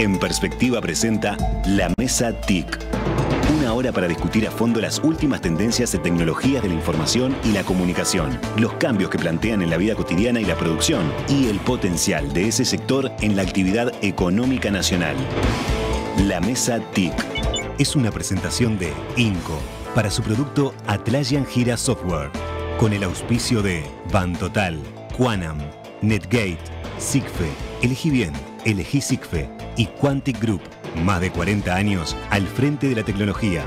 En Perspectiva presenta La Mesa TIC. Una hora para discutir a fondo las últimas tendencias de tecnologías de la información y la comunicación, los cambios que plantean en la vida cotidiana y la producción, y el potencial de ese sector en la actividad económica nacional. La Mesa TIC es una presentación de INCO para su producto Atlassian Gira Software, con el auspicio de Bantotal, Quanam, Netgate, Sigfe, Elegí Bien, Elegí Sigfe y Quantic Group. Más de 40 años al frente de la tecnología.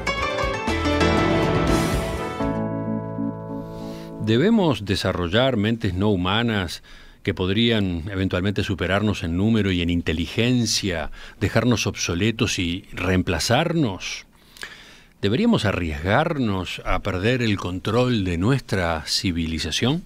¿Debemos desarrollar mentes no humanas que podrían eventualmente superarnos en número y en inteligencia, dejarnos obsoletos y reemplazarnos? ¿Deberíamos arriesgarnos a perder el control de nuestra civilización?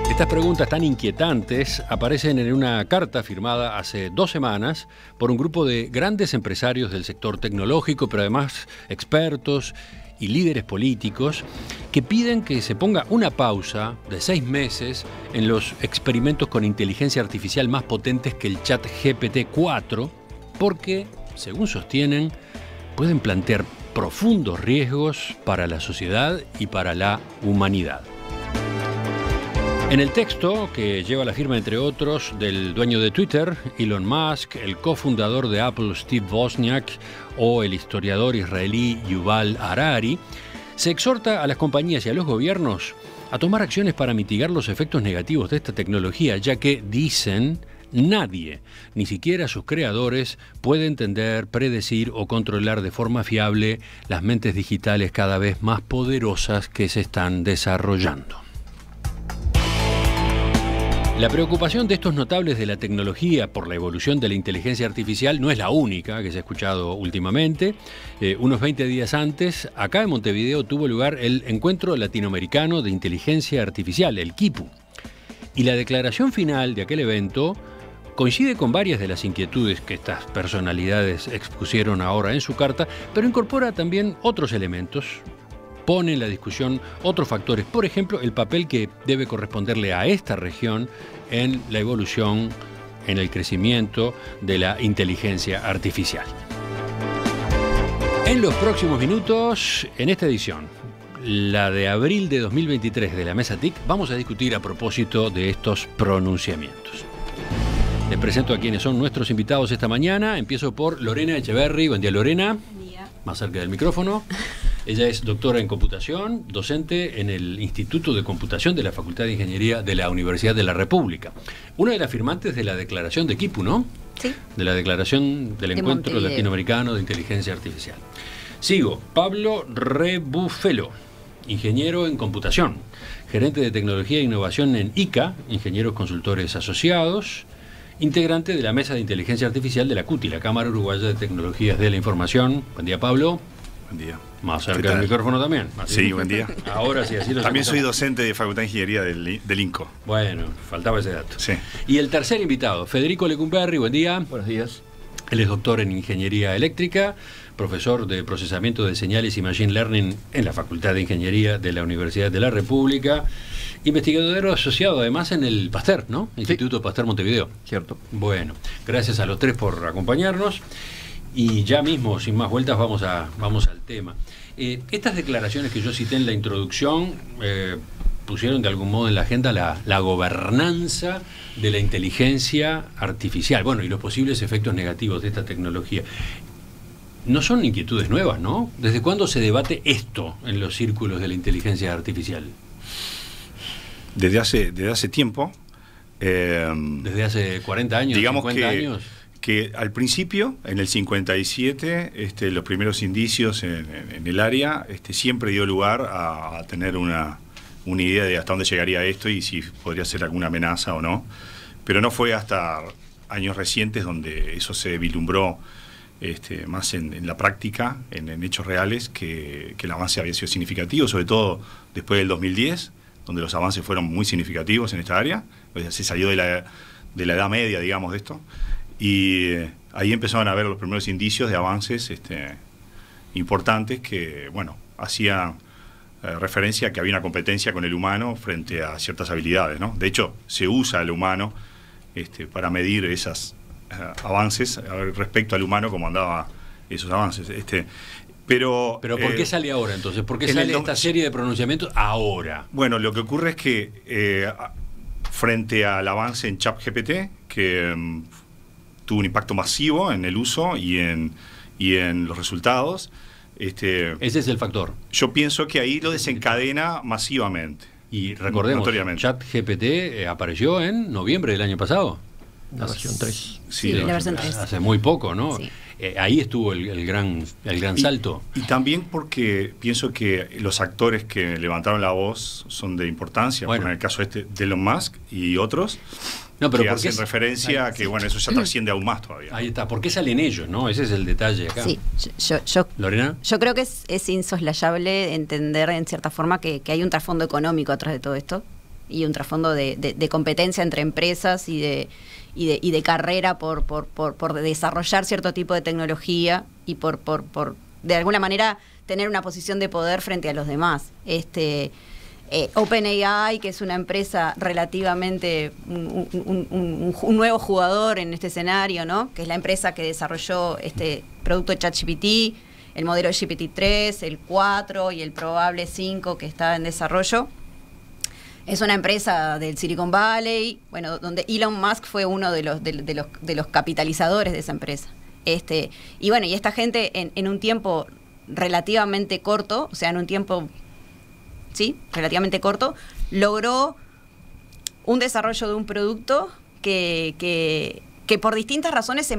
Estas preguntas tan inquietantes aparecen en una carta firmada hace 2 semanas por un grupo de grandes empresarios del sector tecnológico, pero además expertos y líderes políticos, que piden que se ponga una pausa de 6 meses en los experimentos con inteligencia artificial más potentes que el chat GPT-4, porque, según sostienen, pueden plantear profundos riesgos para la sociedad y para la humanidad. En el texto, que lleva la firma, entre otros, del dueño de Twitter, Elon Musk, el cofundador de Apple, Steve Wozniak, o el historiador israelí Yuval Harari, se exhorta a las compañías y a los gobiernos a tomar acciones para mitigar los efectos negativos de esta tecnología, ya que, dicen, nadie, ni siquiera sus creadores, puede entender, predecir o controlar de forma fiable las mentes digitales cada vez más poderosas que se están desarrollando. La preocupación de estos notables de la tecnología por la evolución de la inteligencia artificial no es la única que se ha escuchado últimamente. Unos 20 días antes, acá en Montevideo tuvo lugar el Encuentro Latinoamericano de Inteligencia Artificial, el KIPU. Y la declaración final de aquel evento coincide con varias de las inquietudes que estas personalidades expusieron ahora en su carta, pero incorpora también otros elementos. Pone en la discusión otros factores, por ejemplo, el papel que debe corresponderle a esta región en la evolución, en el crecimiento de la inteligencia artificial. En los próximos minutos, en esta edición, la de abril de 2023 de la Mesa TIC, vamos a discutir a propósito de estos pronunciamientos. Les presento a quienes son nuestros invitados esta mañana. Empiezo por Lorena Echeverry. Buen día, Lorena. Buen día. Más cerca del micrófono. Ella es doctora en computación, docente en el Instituto de Computación de la Facultad de Ingeniería de la Universidad de la República. Una de las firmantes de la declaración de KIPU, ¿no? Sí. De la declaración del Encuentro Latinoamericano de Inteligencia Artificial. Sigo. Pablo Rebufelo, ingeniero en computación, gerente de tecnología e innovación en ICA, Ingenieros Consultores Asociados, integrante de la Mesa de Inteligencia Artificial de la CUTI, la Cámara Uruguaya de Tecnologías de la Información. Buen día, Pablo. Buen día. Más cerca del micrófono también. Así. Sí, buen día. Ahora sí, así lo También soy docente de Facultad de Ingeniería del INCO. Bueno, faltaba ese dato. Sí. Y el tercer invitado, Federico Lecumberri, buen día. Buenos días. Él es doctor en Ingeniería Eléctrica, profesor de Procesamiento de Señales y Machine Learning en la Facultad de Ingeniería de la Universidad de la República, investigador asociado además en el Pasteur, ¿no? Instituto Pasteur Montevideo. Cierto. Bueno, gracias a los tres por acompañarnos. Y ya mismo, sin más vueltas, vamos al tema. Estas declaraciones que yo cité en la introducción pusieron de algún modo en la agenda la gobernanza de la inteligencia artificial, bueno, y los posibles efectos negativos de esta tecnología. No son inquietudes nuevas, ¿no? ¿Desde cuándo se debate esto en los círculos de la inteligencia artificial? Desde hace tiempo. Desde hace 40 años, digamos 50 años. Que al principio, en el 57, los primeros indicios en el área siempre dio lugar a tener una idea de hasta dónde llegaría esto y si podría ser alguna amenaza o no. Pero no fue hasta años recientes donde eso se vislumbró más en la práctica, en hechos reales, que el avance había sido significativo, sobre todo después del 2010, donde los avances fueron muy significativos en esta área. Se salió de la edad media, digamos, de esto. Y ahí empezaron a ver los primeros indicios de avances importantes que, bueno, hacían referencia a que había una competencia con el humano frente a ciertas habilidades, ¿no? De hecho, se usa el humano para medir esos avances respecto al humano, como andaba esos avances. Pero ¿por qué sale ahora entonces? ¿Por qué sale esta serie de pronunciamientos ahora? Bueno, lo que ocurre es que frente al avance en ChatGPT, que tuvo un impacto masivo en el uso y en los resultados, ese es el factor. Yo pienso que ahí lo desencadena masivamente. Y recordemos, ChatGPT apareció en noviembre del año pasado. La versión 3. Sí, la versión 3. Hace muy poco, ¿no? Sí. Ahí estuvo el gran salto. Y también porque pienso que los actores que levantaron la voz son de importancia, bueno, en el caso de Elon Musk y otros, que hacen referencia a que eso ya trasciende aún más todavía. Ahí está. ¿Por qué salen ellos, no? Ese es el detalle acá. Sí, ¿Lorena? Yo creo que es insoslayable entender en cierta forma que hay un trasfondo económico atrás de todo esto y un trasfondo de competencia entre empresas y de carrera por desarrollar cierto tipo de tecnología y por de alguna manera tener una posición de poder frente a los demás. OpenAI, que es una empresa relativamente un nuevo jugador en este escenario, ¿no? Que es la empresa que desarrolló este producto de ChatGPT, el modelo de GPT-3, el 4 y el probable 5 que está en desarrollo. Es una empresa del Silicon Valley, donde Elon Musk fue uno de los capitalizadores de esa empresa. Y esta gente en un tiempo relativamente corto, o sea, en un tiempo relativamente corto, logró un desarrollo de un producto que por distintas razones yo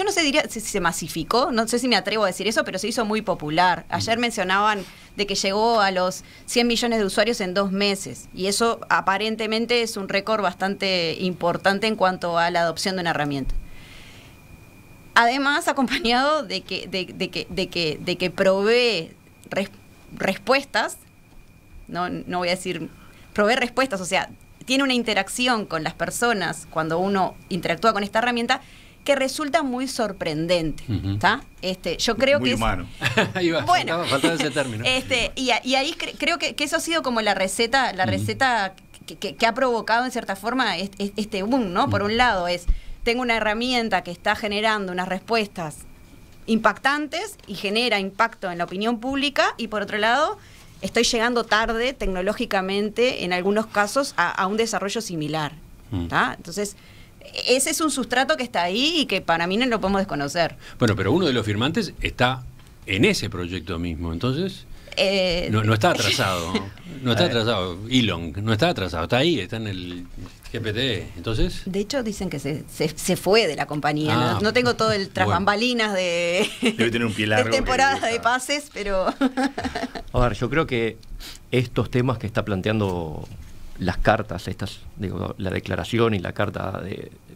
no sé diría si se masificó, no sé si me atrevo a decir eso, pero se hizo muy popular. Ayer mencionaban de que llegó a los 100 millones de usuarios en 2 meses, y eso aparentemente es un récord bastante importante en cuanto a la adopción de una herramienta. Además, acompañado de que provee respuestas, no voy a decir provee respuestas, o sea, tiene una interacción con las personas cuando uno interactúa con esta herramienta que resulta muy sorprendente, ¿está? Yo creo muy que humano. Ahí va, bueno, faltaba ese término. Y ahí creo que eso ha sido como la receta que ha provocado en cierta forma este boom, ¿no? Por un lado tengo una herramienta que está generando unas respuestas impactantes y genera impacto en la opinión pública, y por otro lado estoy llegando tarde tecnológicamente en algunos casos a un desarrollo similar, ¿tá? Entonces ese es un sustrato que está ahí y que para mí no lo podemos desconocer. Bueno, pero uno de los firmantes está en ese proyecto mismo, entonces no está atrasado. No está atrasado. Elon no está atrasado, está ahí, está en el GPT. Entonces, de hecho dicen que se fue de la compañía. No tengo todo el tras bambalinas de debe tener un pie largo, de temporada de pases, pero a ver, yo creo que estos temas que está planteando las cartas, la declaración y la carta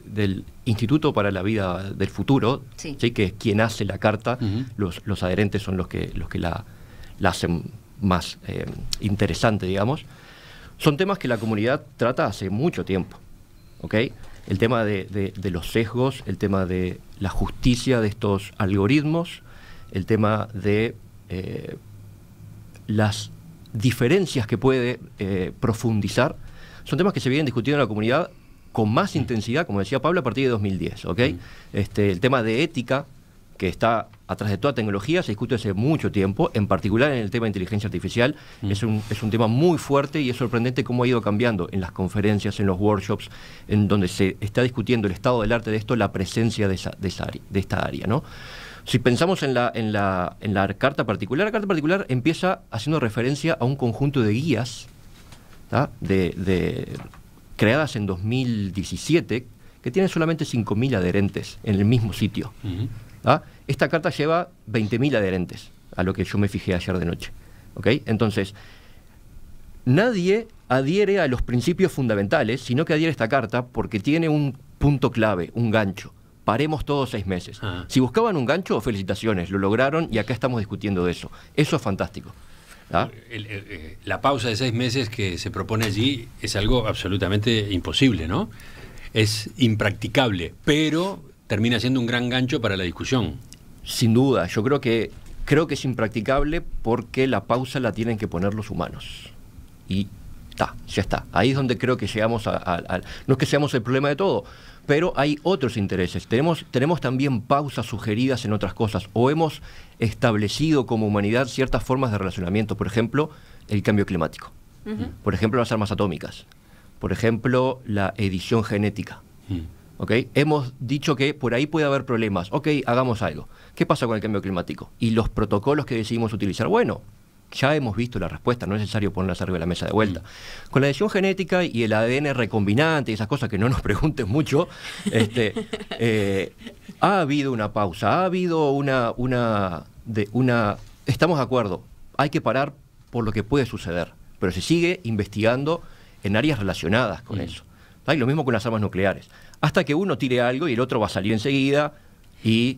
del Instituto para la Vida del Futuro, ¿sí? Que es quien hace la carta, los adherentes son los que la hacen más interesante, digamos. Son temas que la comunidad trata hace mucho tiempo, ¿ok? El tema de los sesgos, el tema de la justicia de estos algoritmos, el tema de las diferencias que puede profundizar, son temas que se vienen discutiendo en la comunidad con más intensidad, como decía Pablo, a partir de 2010, ¿ok? El tema de ética, que está atrás de toda tecnología, se discute hace mucho tiempo, en particular en el tema de inteligencia artificial. Es un tema muy fuerte, y es sorprendente cómo ha ido cambiando en las conferencias, en los workshops, en donde se está discutiendo el estado del arte de esto, la presencia de esta área, ¿no? Si pensamos en la carta particular, la carta particular empieza haciendo referencia a un conjunto de guías, ¿tá? Creadas en 2017, que tienen solamente 5.000 adherentes en el mismo sitio. ¿Ah? Esta carta lleva 20.000 adherentes, a lo que yo me fijé ayer de noche, ¿okay? Entonces, nadie adhiere a los principios fundamentales, sino que adhiere a esta carta porque tiene un punto clave, un gancho. Paremos todos 6 meses. Si buscaban un gancho, felicitaciones, lo lograron, y acá estamos discutiendo de eso. Eso es fantástico. ¿Ah? La pausa de 6 meses que se propone allí es algo absolutamente imposible, ¿no? Es impracticable, pero termina siendo un gran gancho para la discusión. Sin duda, yo creo que creo que es impracticable porque la pausa la tienen que poner los humanos. Y ya está. Ahí es donde creo que llegamos no es que seamos el problema de todo, pero hay otros intereses. Tenemos también pausas sugeridas en otras cosas, o hemos establecido como humanidad ciertas formas de relacionamiento, por ejemplo, el cambio climático, por ejemplo, las armas atómicas, por ejemplo, la edición genética. ¿Okay? Hemos dicho que por ahí puede haber problemas. Ok, hagamos algo. ¿Qué pasa con el cambio climático? Y los protocolos que decidimos utilizar. Bueno, ya hemos visto la respuesta, no es necesario ponerlas arriba de la mesa de vuelta. Con la edición genética y el ADN recombinante y esas cosas que no nos pregunten mucho, ha habido una pausa, ha habido estamos de acuerdo, hay que parar por lo que puede suceder, pero se sigue investigando en áreas relacionadas con eso. ¿Tá? Y lo mismo con las armas nucleares. Hasta que uno tire algo y el otro va a salir enseguida, y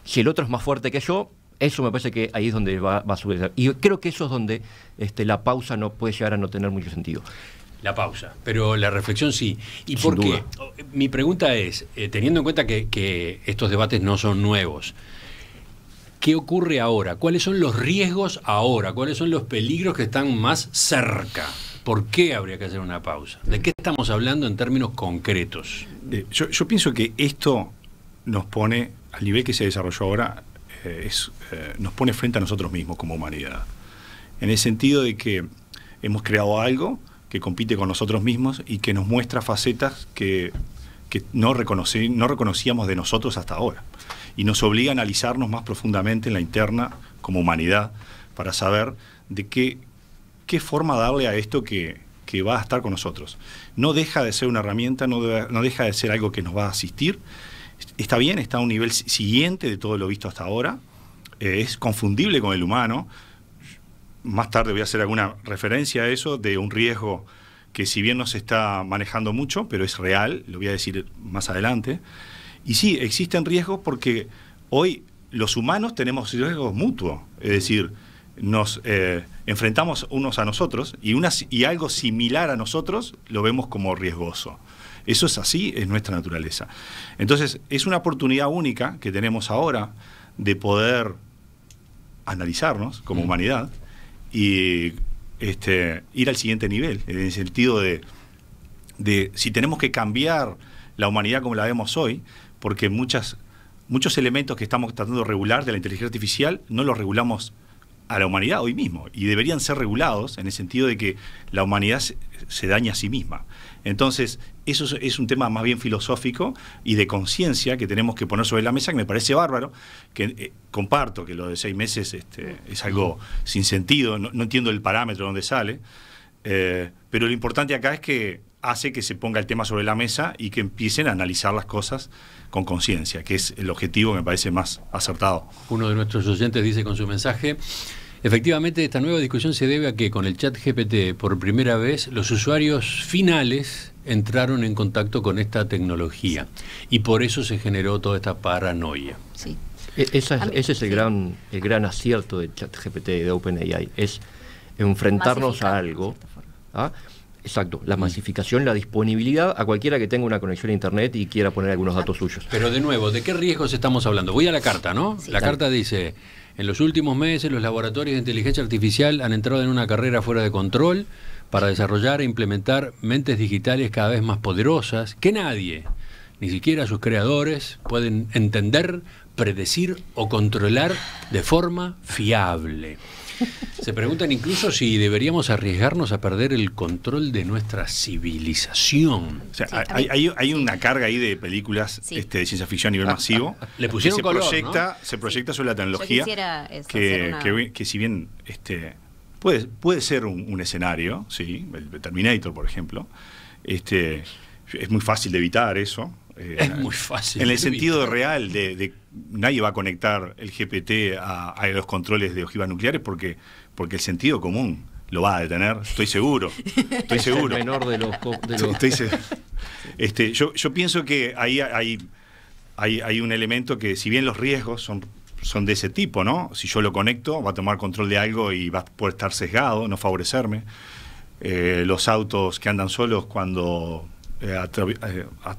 si el otro es más fuerte que yo, eso me parece que ahí es donde va a subir. Y creo que eso es donde la pausa no puede llegar a no tener mucho sentido. La pausa, pero la reflexión sí. ¿Y Sin por duda. qué? Mi pregunta es, teniendo en cuenta que estos debates no son nuevos, ¿qué ocurre ahora? ¿Cuáles son los riesgos ahora? ¿Cuáles son los peligros que están más cerca? ¿Por qué habría que hacer una pausa? ¿De qué estamos hablando en términos concretos? Yo pienso que esto nos pone, al nivel que se desarrolló ahora, nos pone frente a nosotros mismos como humanidad. En el sentido de que hemos creado algo que compite con nosotros mismos y que nos muestra facetas que no reconocíamos de nosotros hasta ahora. Y nos obliga a analizarnos más profundamente en la interna como humanidad para saber de qué forma darle a esto que va a estar con nosotros. No deja de ser una herramienta, no deja de ser algo que nos va a asistir. Está bien, está a un nivel siguiente de todo lo visto hasta ahora. Es confundible con el humano. Más tarde voy a hacer alguna referencia a eso, de un riesgo que si bien no se está manejando mucho, pero es real, lo voy a decir más adelante. Y sí, existen riesgos porque hoy los humanos tenemos riesgos mutuos. Es decir, nos enfrentamos unos a nosotros y algo similar a nosotros lo vemos como riesgoso. Eso es así, es nuestra naturaleza. Entonces, es una oportunidad única que tenemos ahora de poder analizarnos como humanidad y ir al siguiente nivel, en el sentido de si tenemos que cambiar la humanidad como la vemos hoy, porque muchos elementos que estamos tratando de regular de la inteligencia artificial no los regulamos a la humanidad hoy mismo, y deberían ser regulados en el sentido de que la humanidad se daña a sí misma. Entonces, eso es un tema más bien filosófico y de conciencia que tenemos que poner sobre la mesa, que me parece bárbaro, que comparto que lo de 6 meses es algo sin sentido, no entiendo el parámetro donde sale, pero lo importante acá es que hace que se ponga el tema sobre la mesa y que empiecen a analizar las cosas con conciencia, que es el objetivo que me parece más acertado. Uno de nuestros oyentes dice con su mensaje: efectivamente, esta nueva discusión se debe a que con el ChatGPT, por primera vez, los usuarios finales entraron en contacto con esta tecnología y por eso se generó toda esta paranoia. Sí. Ese es el gran acierto de ChatGPT, de OpenAI, es enfrentarnos a algo. ¿Ah? Exacto, la masificación, la disponibilidad a cualquiera que tenga una conexión a internet y quiera poner algunos datos suyos. Pero de nuevo, ¿de qué riesgos estamos hablando? Voy a la carta, ¿no? Sí. La carta dice: en los últimos meses los laboratorios de inteligencia artificial han entrado en una carrera fuera de control para desarrollar e implementar mentes digitales cada vez más poderosas que nadie, ni siquiera sus creadores, pueden entender, predecir o controlar de forma fiable. Se preguntan incluso si deberíamos arriesgarnos a perder el control de nuestra civilización. O sea, hay una carga ahí de películas de ciencia ficción a nivel masivo. Le pusieron que color, se proyecta sobre la tecnología. Yo quisiera eso, que si bien puede ser un escenario, sí, el Terminator, por ejemplo, es muy fácil de evitar eso. Es muy fácil. En el sentido real de nadie va a conectar el GPT a los controles de ojivas nucleares porque el sentido común lo va a detener, estoy seguro. Estoy seguro. El menor de los yo pienso que ahí hay un elemento que, si bien los riesgos son de ese tipo, ¿no? Si yo lo conecto, va a tomar control de algo y va a poder estar sesgado, no favorecerme. Los autos que andan solos cuando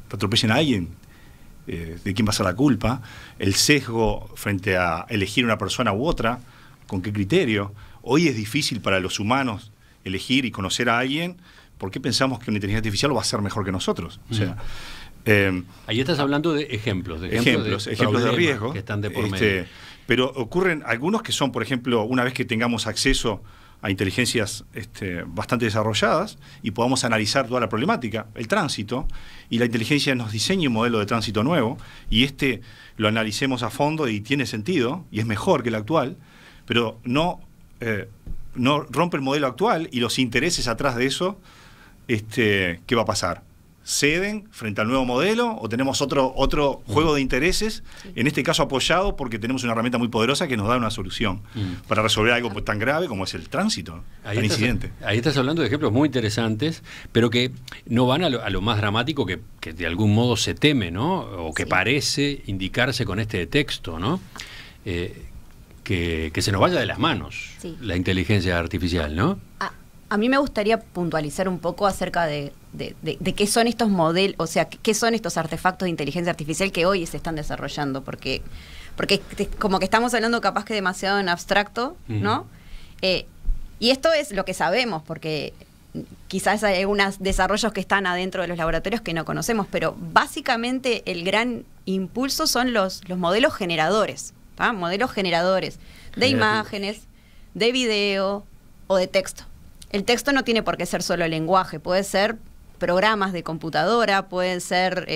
atropellan a alguien, de quién va a ser la culpa, el sesgo frente a elegir una persona u otra, con qué criterio. Hoy es difícil para los humanos elegir y conocer a alguien. ¿Por qué pensamos que una inteligencia artificial lo va a hacer mejor que nosotros? O sea, ahí estás hablando de ejemplos de riesgo que están de por medio. Pero ocurren algunos que son, por ejemplo, una vez que tengamos acceso a inteligencias bastante desarrolladas y podamos analizar toda la problemática, el tránsito, y la inteligencia nos diseñe un modelo de tránsito nuevo, y lo analicemos a fondo y tiene sentido, y es mejor que el actual, pero no rompe el modelo actual y los intereses atrás de eso, ¿qué va a pasar? ¿Ceden frente al nuevo modelo o tenemos otro juego de intereses, en este caso apoyado porque tenemos una herramienta muy poderosa que nos da una solución para resolver algo tan grave como es el tránsito, el incidente? Ahí estás hablando de ejemplos muy interesantes, pero que no van a lo más dramático que de algún modo se teme, ¿no? O que parece indicarse con este texto, ¿no? Que se nos vaya de las manos la inteligencia artificial, ¿no? A mí me gustaría puntualizar un poco acerca de qué son estos modelos, o sea, qué son estos artefactos de inteligencia artificial que hoy se están desarrollando, porque como que estamos hablando capaz que demasiado en abstracto, ¿no? Y esto es lo que sabemos, porque quizás hay algunos desarrollos que están adentro de los laboratorios que no conocemos, pero básicamente el gran impulso son los modelos generadores, ¿tá? Modelos generadores de imágenes, de video o de texto. El texto no tiene por qué ser solo lenguaje, puede ser programas de computadora, pueden ser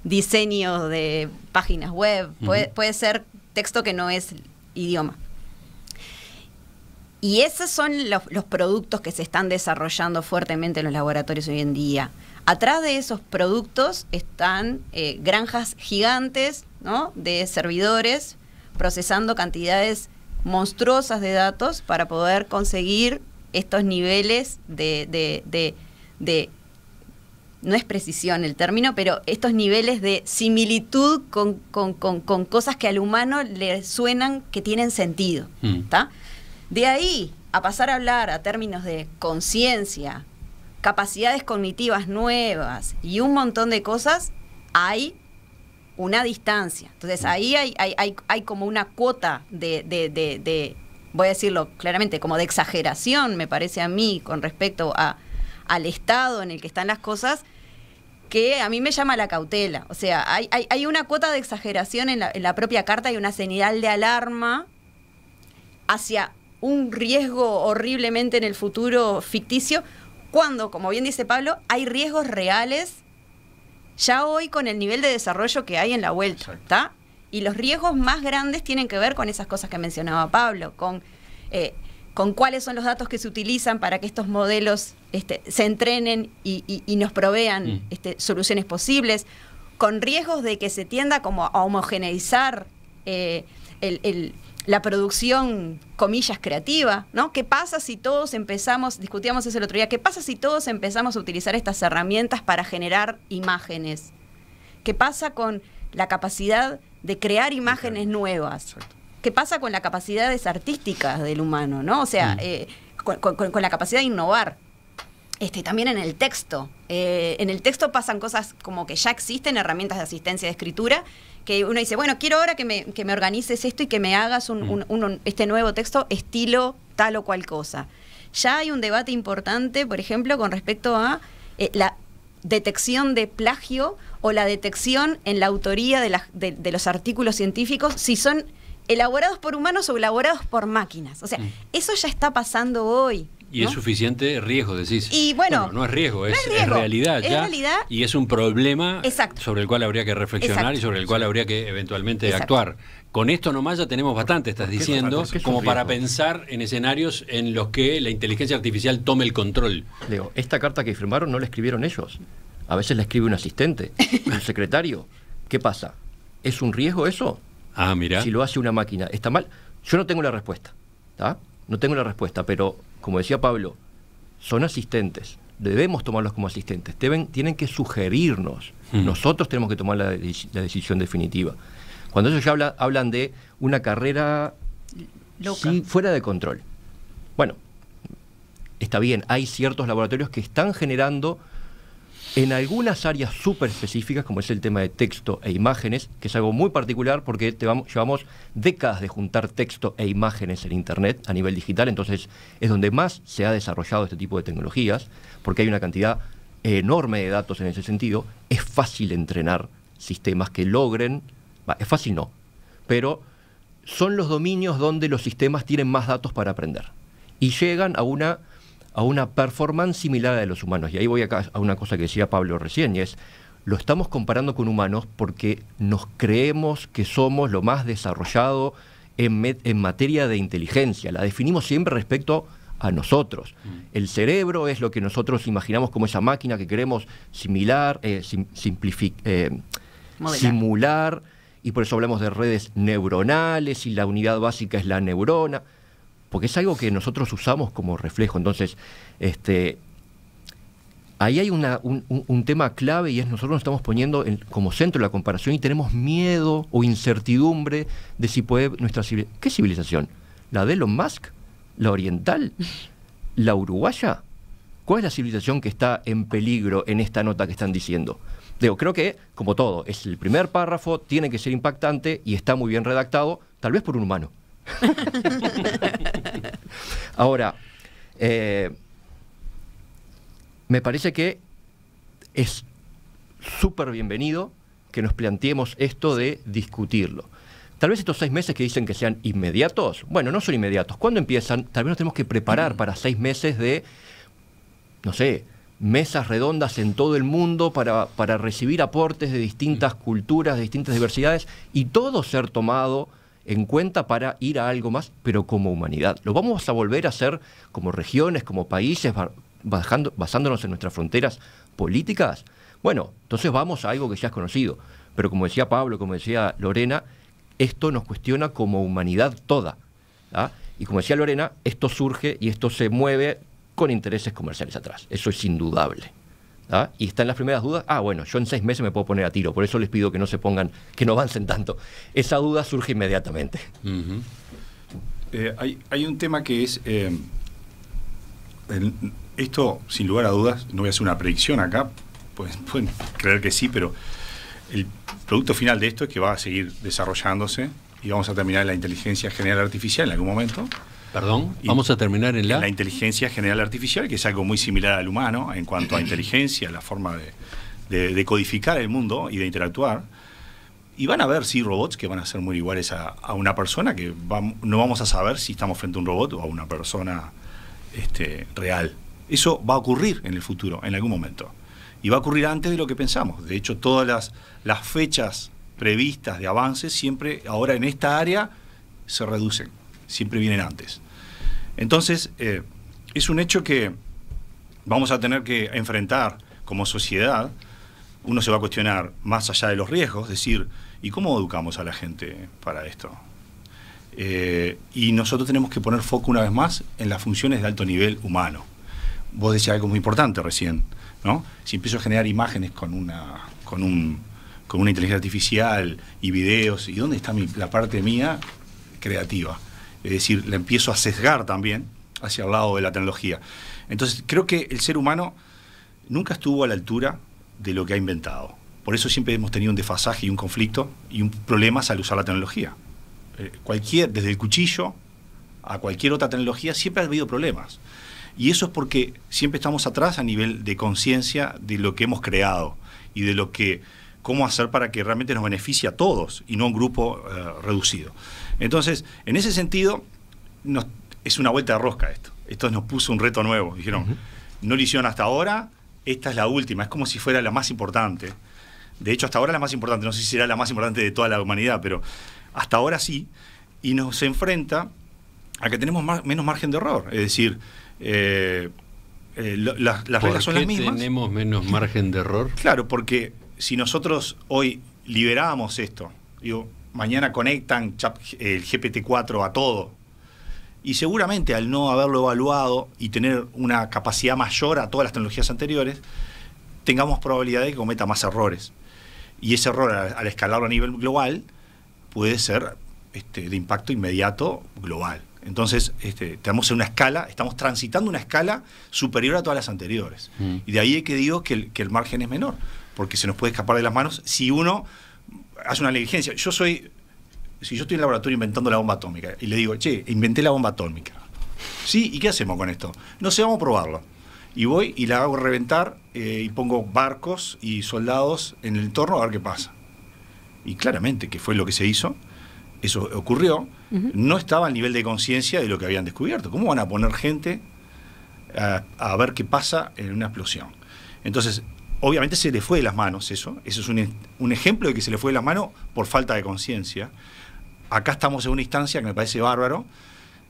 diseños de páginas web, puede ser texto que no es idioma. Y esos son los productos que se están desarrollando fuertemente en los laboratorios hoy en día. Atrás de esos productos están granjas gigantes, ¿no?, de servidores procesando cantidades monstruosas de datos para poder conseguir estos niveles de no es precisión el término, pero estos niveles de similitud con cosas que al humano le suenan que tienen sentido, ¿tá? De ahí a pasar a hablar a términos de conciencia, capacidades cognitivas nuevas y un montón de cosas, hay una distancia. Entonces ahí hay como una cuota de voy a decirlo claramente, como de exageración, me parece a mí, con respecto al estado en el que están las cosas, que a mí me llama la cautela. O sea, hay una cuota de exageración en la propia carta y una señal de alarma hacia un riesgo horriblemente en el futuro ficticio, cuando, como bien dice Pablo, hay riesgos reales ya hoy con el nivel de desarrollo que hay en la vuelta, ¿está? Y los riesgos más grandes tienen que ver con esas cosas que mencionaba Pablo, con cuáles son los datos que se utilizan para que estos modelos se entrenen y nos provean soluciones posibles, con riesgos de que se tienda como a homogeneizar la producción, comillas, creativa, ¿no? ¿Qué pasa si todos discutíamos eso el otro día, qué pasa si todos empezamos a utilizar estas herramientas para generar imágenes? ¿Qué pasa con la capacidad de crear imágenes nuevas? ¿Qué pasa con las capacidades artísticas del humano, ¿no? O sea, con la capacidad de innovar. También en el texto. En el texto pasan cosas como que ya existen herramientas de asistencia de escritura, que uno dice, bueno, quiero ahora que me organices esto y que me hagas este nuevo texto estilo tal o cual cosa. Ya hay un debate importante, por ejemplo, con respecto a la detección de plagio o la detección en la autoría de los artículos científicos, si son elaborados por humanos o elaborados por máquinas. O sea, eso ya está pasando hoy, Y ¿no? Es suficiente riesgo, decís. Y bueno, no es riesgo, es riesgo, realidad ya. Realidad. Y es un problema Exacto. sobre el cual habría que reflexionar. Exacto. Y sobre el cual habría que eventualmente Exacto. actuar. Con esto nomás ya tenemos bastante, estás diciendo, como para pensar en escenarios en los que la inteligencia artificial tome el control. Leo, esta carta que firmaron no la escribieron ellos. A veces la escribe un asistente, un secretario. ¿Qué pasa? ¿Es un riesgo eso? Ah, mira. Si lo hace una máquina, ¿está mal? Yo no tengo la respuesta, ¿tá? No tengo la respuesta, pero como decía Pablo, son asistentes. Debemos tomarlos como asistentes. Tienen que sugerirnos. Nosotros tenemos que tomar la decisión definitiva. Cuando ellos ya hablan de una carrera sí, fuera de control. Bueno, está bien, hay ciertos laboratorios que están generando en algunas áreas súper específicas, como es el tema de texto e imágenes, que es algo muy particular porque llevamos décadas de juntar texto e imágenes en Internet a nivel digital, entonces es donde más se ha desarrollado este tipo de tecnologías, porque hay una cantidad enorme de datos en ese sentido. Es fácil entrenar sistemas que logren, es fácil no, pero son los dominios donde los sistemas tienen más datos para aprender y llegan a una performance similar a la de los humanos. Y ahí voy acá a una cosa que decía Pablo recién, y es, lo estamos comparando con humanos porque nos creemos que somos lo más desarrollado en materia de inteligencia. La definimos siempre respecto a nosotros. El cerebro es lo que nosotros imaginamos como esa máquina que queremos simular, y por eso hablamos de redes neuronales y la unidad básica es la neurona, porque es algo que nosotros usamos como reflejo. Entonces, ahí hay un tema clave, y es nosotros nos estamos poniendo como centro de la comparación y tenemos miedo o incertidumbre de si puede nuestra civilización. ¿Qué civilización? ¿La de Elon Musk? ¿La oriental? ¿La uruguaya? ¿Cuál es la civilización que está en peligro en esta nota que están diciendo? Creo que, como todo, es el primer párrafo, tiene que ser impactante y está muy bien redactado, tal vez por un humano. Ahora, me parece que es súper bienvenido que nos planteemos esto de discutirlo. Tal vez estos 6 meses que dicen que sean inmediatos, bueno, no son inmediatos. ¿Cuándo empiezan? Tal vez nos tenemos que preparar para 6 meses de, no sé, mesas redondas en todo el mundo para recibir aportes de distintas culturas, de distintas diversidades, y todo ser tomado en cuenta para ir a algo más, pero como humanidad. ¿Lo vamos a volver a hacer como regiones, como países, basándonos en nuestras fronteras políticas? Bueno, entonces vamos a algo que ya es conocido. Pero como decía Pablo, como decía Lorena, esto nos cuestiona como humanidad toda, ¿ah? Y como decía Lorena, esto surge y esto se mueve con intereses comerciales atrás. Eso es indudable. ¿Ah? Y están las primeras dudas. Bueno, yo en 6 meses me puedo poner a tiro, por eso les pido que no se pongan, que no avancen tanto. Esa duda surge inmediatamente. Uh-huh. Hay un tema que es, esto sin lugar a dudas, no voy a hacer una predicción acá, pueden creer que sí, pero el producto final de esto es que va a seguir desarrollándose y vamos a terminar en la inteligencia general artificial en algún momento. Perdón, vamos a terminar en la inteligencia general artificial, que es algo muy similar al humano en cuanto a inteligencia, la forma de codificar el mundo y de interactuar. Y van a haber, sí, robots que van a ser muy iguales a una persona, que no vamos a saber si estamos frente a un robot o a una persona real. Eso va a ocurrir en el futuro, en algún momento. Y va a ocurrir antes de lo que pensamos. De hecho, todas las fechas previstas de avances siempre, ahora en esta área, se reducen. Siempre vienen antes. Entonces, es un hecho que vamos a tener que enfrentar como sociedad. Uno se va a cuestionar más allá de los riesgos, es decir, ¿y cómo educamos a la gente para esto? Y nosotros tenemos que poner foco una vez más en las funciones de alto nivel humano. Vos decías algo muy importante recién, ¿no? Si empiezo a generar imágenes con una inteligencia artificial y videos, ¿y dónde está la parte mía creativa? Es decir, la empiezo a sesgar también hacia el lado de la tecnología. Entonces, creo que el ser humano nunca estuvo a la altura de lo que ha inventado. Por eso siempre hemos tenido un desfasaje y un conflicto y un problema al usar la tecnología. Desde el cuchillo a cualquier otra tecnología, siempre ha habido problemas. Y eso es porque siempre estamos atrás a nivel de conciencia de lo que hemos creado y de cómo hacer para que realmente nos beneficie a todos y no a un grupo reducido. Entonces, en ese sentido, es una vuelta de rosca esto. Esto nos puso un reto nuevo. Dijeron, no lo hicieron hasta ahora, esta es la última. Es como si fuera la más importante. De hecho, hasta ahora la más importante. No sé si será la más importante de toda la humanidad, pero hasta ahora sí. Y nos enfrenta a que tenemos menos margen de error. Es decir, las reglas son las mismas. ¿Por qué tenemos menos margen de error? Claro, porque si nosotros hoy liberábamos esto, mañana conectan el GPT-4 a todo, y seguramente al no haberlo evaluado y tener una capacidad mayor a todas las tecnologías anteriores, tengamos probabilidad de que cometa más errores. Y ese error, al escalarlo a nivel global, puede ser de impacto inmediato global. Entonces, estamos en una escala, estamos transitando una escala superior a todas las anteriores. Y de ahí es que digo que el margen es menor, porque se nos puede escapar de las manos si uno hace una negligencia. Si yo estoy en el laboratorio inventando la bomba atómica y le digo, che, inventé la bomba atómica. ¿Sí? ¿Y qué hacemos con esto? No sé, vamos a probarlo. Y voy y la hago reventar y pongo barcos y soldados en el entorno a ver qué pasa. Y claramente que fue lo que se hizo, eso ocurrió, no estaba al nivel de conciencia de lo que habían descubierto. ¿Cómo van a poner gente a ver qué pasa en una explosión? Entonces, obviamente se le fue de las manos eso es un ejemplo de que se le fue de las manos por falta de conciencia. Acá estamos en una instancia que me parece bárbaro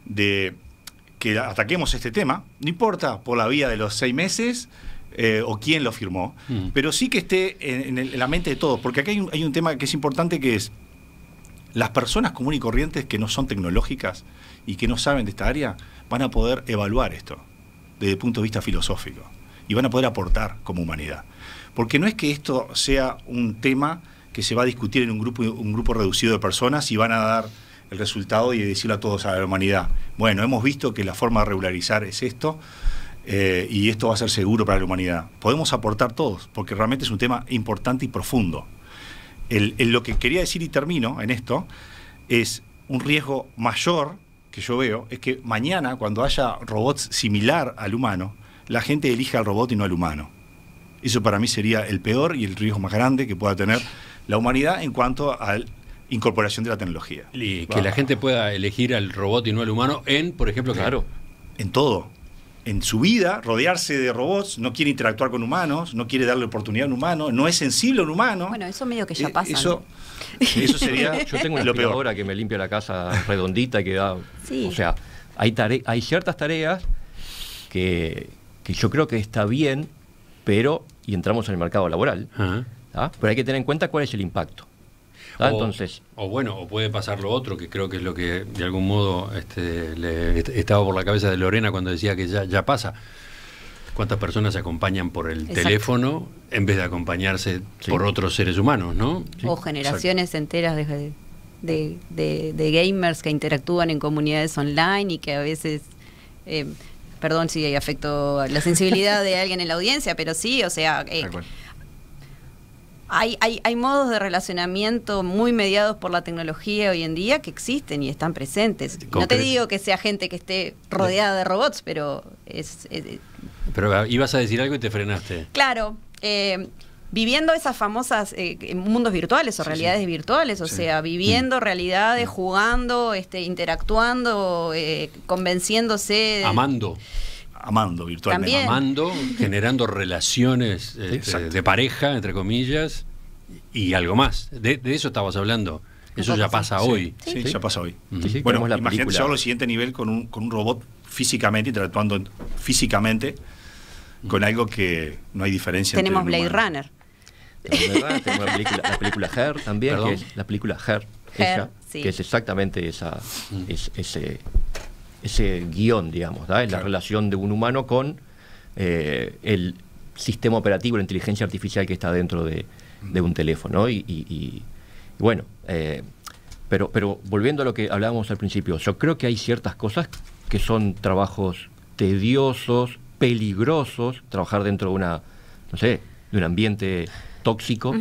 de que ataquemos este tema, no importa por la vía de los 6 meses o quién lo firmó, pero sí que esté en la mente de todos, porque acá hay un tema que es importante, que es las personas comunes y corrientes que no son tecnológicas y que no saben de esta área van a poder evaluar esto desde el punto de vista filosófico y van a poder aportar como humanidad. Porque no es que esto sea un tema que se va a discutir en un grupo reducido de personas y van a dar el resultado y decirlo a todos, a la humanidad, bueno, hemos visto que la forma de regularizar es esto y esto va a ser seguro para la humanidad. Podemos aportar todos, porque realmente es un tema importante y profundo. Lo que quería decir, y termino en esto, es un riesgo mayor que yo veo, es que mañana, cuando haya robots similar al humano, la gente elija al robot y no al humano. Eso para mí sería el peor y el riesgo más grande que pueda tener la humanidad en cuanto a incorporación de la tecnología. Y que la gente pueda elegir al robot y no al humano en, por ejemplo, claro, en todo. En su vida, rodearse de robots, no quiere interactuar con humanos, no quiere darle oportunidad a un humano, no es sensible a un humano. Bueno, eso medio que ya pasa. Eso sería yo tengo una lo peor. aspiradora que me limpia la casa redondita y que da... Sí. O sea, hay ciertas tareas que yo creo que está bien, pero... y entramos en el mercado laboral, pero hay que tener en cuenta cuál es el impacto. Entonces, o puede pasar lo otro, que creo que es lo que de algún modo le estaba por la cabeza de Lorena cuando decía que ya pasa. ¿Cuántas personas se acompañan por el teléfono en vez de acompañarse por otros seres humanos, ¿no? Sí. O generaciones enteras de gamers que interactúan en comunidades online y que a veces... perdón si afecto la sensibilidad de alguien en la audiencia, pero sí, o sea... Hay modos de relacionamiento muy mediados por la tecnología hoy en día que existen y están presentes. No te digo que sea gente que esté rodeada de robots, pero Pero ibas a decir algo y te frenaste. Claro, viviendo esas famosas mundos virtuales o realidades virtuales, o sea, viviendo realidades, jugando, interactuando, convenciéndose... Amando virtualmente. También. Amando, generando relaciones de pareja, entre comillas, y algo más. De eso estabas hablando. Eso ya pasa hoy. Sí, ya pasa hoy. Bueno, imagínate llevarlo al siguiente nivel con un robot físicamente, interactuando físicamente con algo que no hay diferencia. Tenemos Blade Runner. Tenemos la película Her también, que es la película Her, que es exactamente ese guión, digamos, es la relación de un humano con el sistema operativo, la inteligencia artificial que está dentro de un teléfono, ¿no? Y bueno, pero volviendo a lo que hablábamos al principio, yo creo que hay ciertas cosas que son trabajos tediosos, peligrosos, trabajar dentro de de un ambiente tóxico,